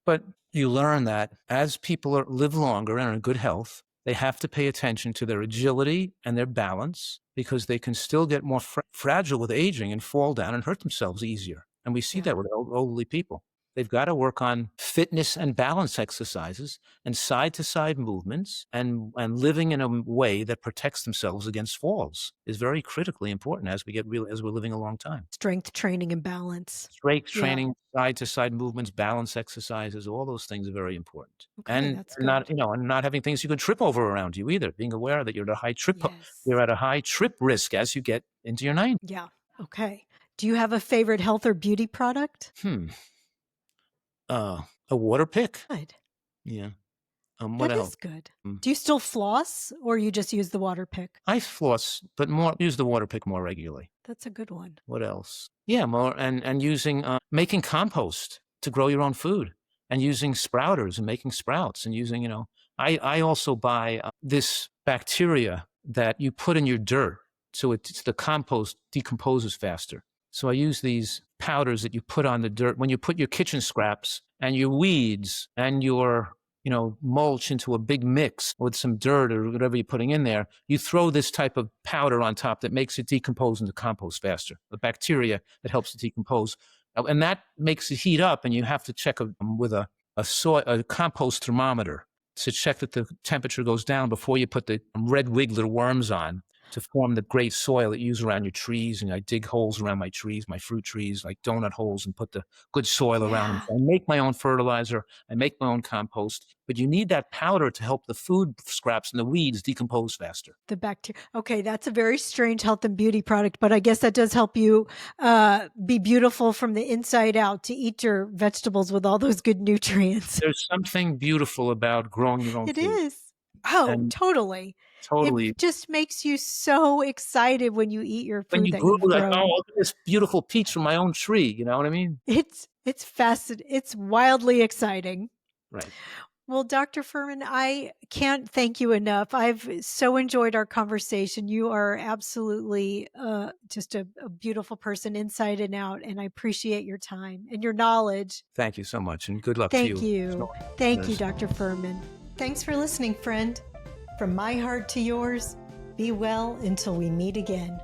but you learn that as people live longer and are in good health, they have to pay attention to their agility and their balance, because they can still get more fragile with aging and fall down and hurt themselves easier. And we see that with elderly people. They've got to work on fitness and balance exercises and side-to-side movements, and living in a way that protects themselves against falls is very critically important as we're living a long time. Strength training and balance. Strength training, side-to-side movements, balance exercises, all those things are very important. Okay, and that's good. and not having things you could trip over around you either. Being aware that you're at a high trip risk as you get into your 90s. Yeah. Okay. Do you have a favorite health or beauty product? A water pick. Good. Yeah. What else? Is good. Do you still floss, or you just use the water pick? I floss, but use the water pick more regularly. That's a good one. What else? Yeah, more and using making compost to grow your own food, and using sprouters and making sprouts, and using I also buy this bacteria that you put in your dirt, so the compost decomposes faster. So I use these powders that you put on the dirt when you put your kitchen scraps and your weeds and your mulch into a big mix with some dirt or whatever you're putting in there. You throw this type of powder on top that makes it decompose into compost faster. The bacteria that helps it decompose, and that makes it heat up. And you have to check with a compost thermometer to check that the temperature goes down before you put the red wiggler worms on. to form the great soil that you use around your trees. And I dig holes around my trees, my fruit trees, like donut holes, and put the good soil around them. Yeah. So I make my own fertilizer. I make my own compost. But you need that powder to help the food scraps and the weeds decompose faster. The bacteria. Okay, that's a very strange health and beauty product, but I guess that does help you be beautiful from the inside out, to eat your vegetables with all those good nutrients. There's something beautiful about growing your own It food. is. Oh, And totally. It totally, just makes you so excited when you eat your when food you that grew, you've like, oh, grown. look at this beautiful peach from my own tree. You know what I mean? It's fascinating. It's wildly exciting. Right. Well, Dr. Fuhrman, I can't thank you enough. I've so enjoyed our conversation. You are absolutely just a beautiful person inside and out, and I appreciate your time and your knowledge. Thank you so much, and good luck to Thank you. you. Thank you, Dr. Fuhrman. Thanks for listening, friend. From my heart to yours, be well until we meet again.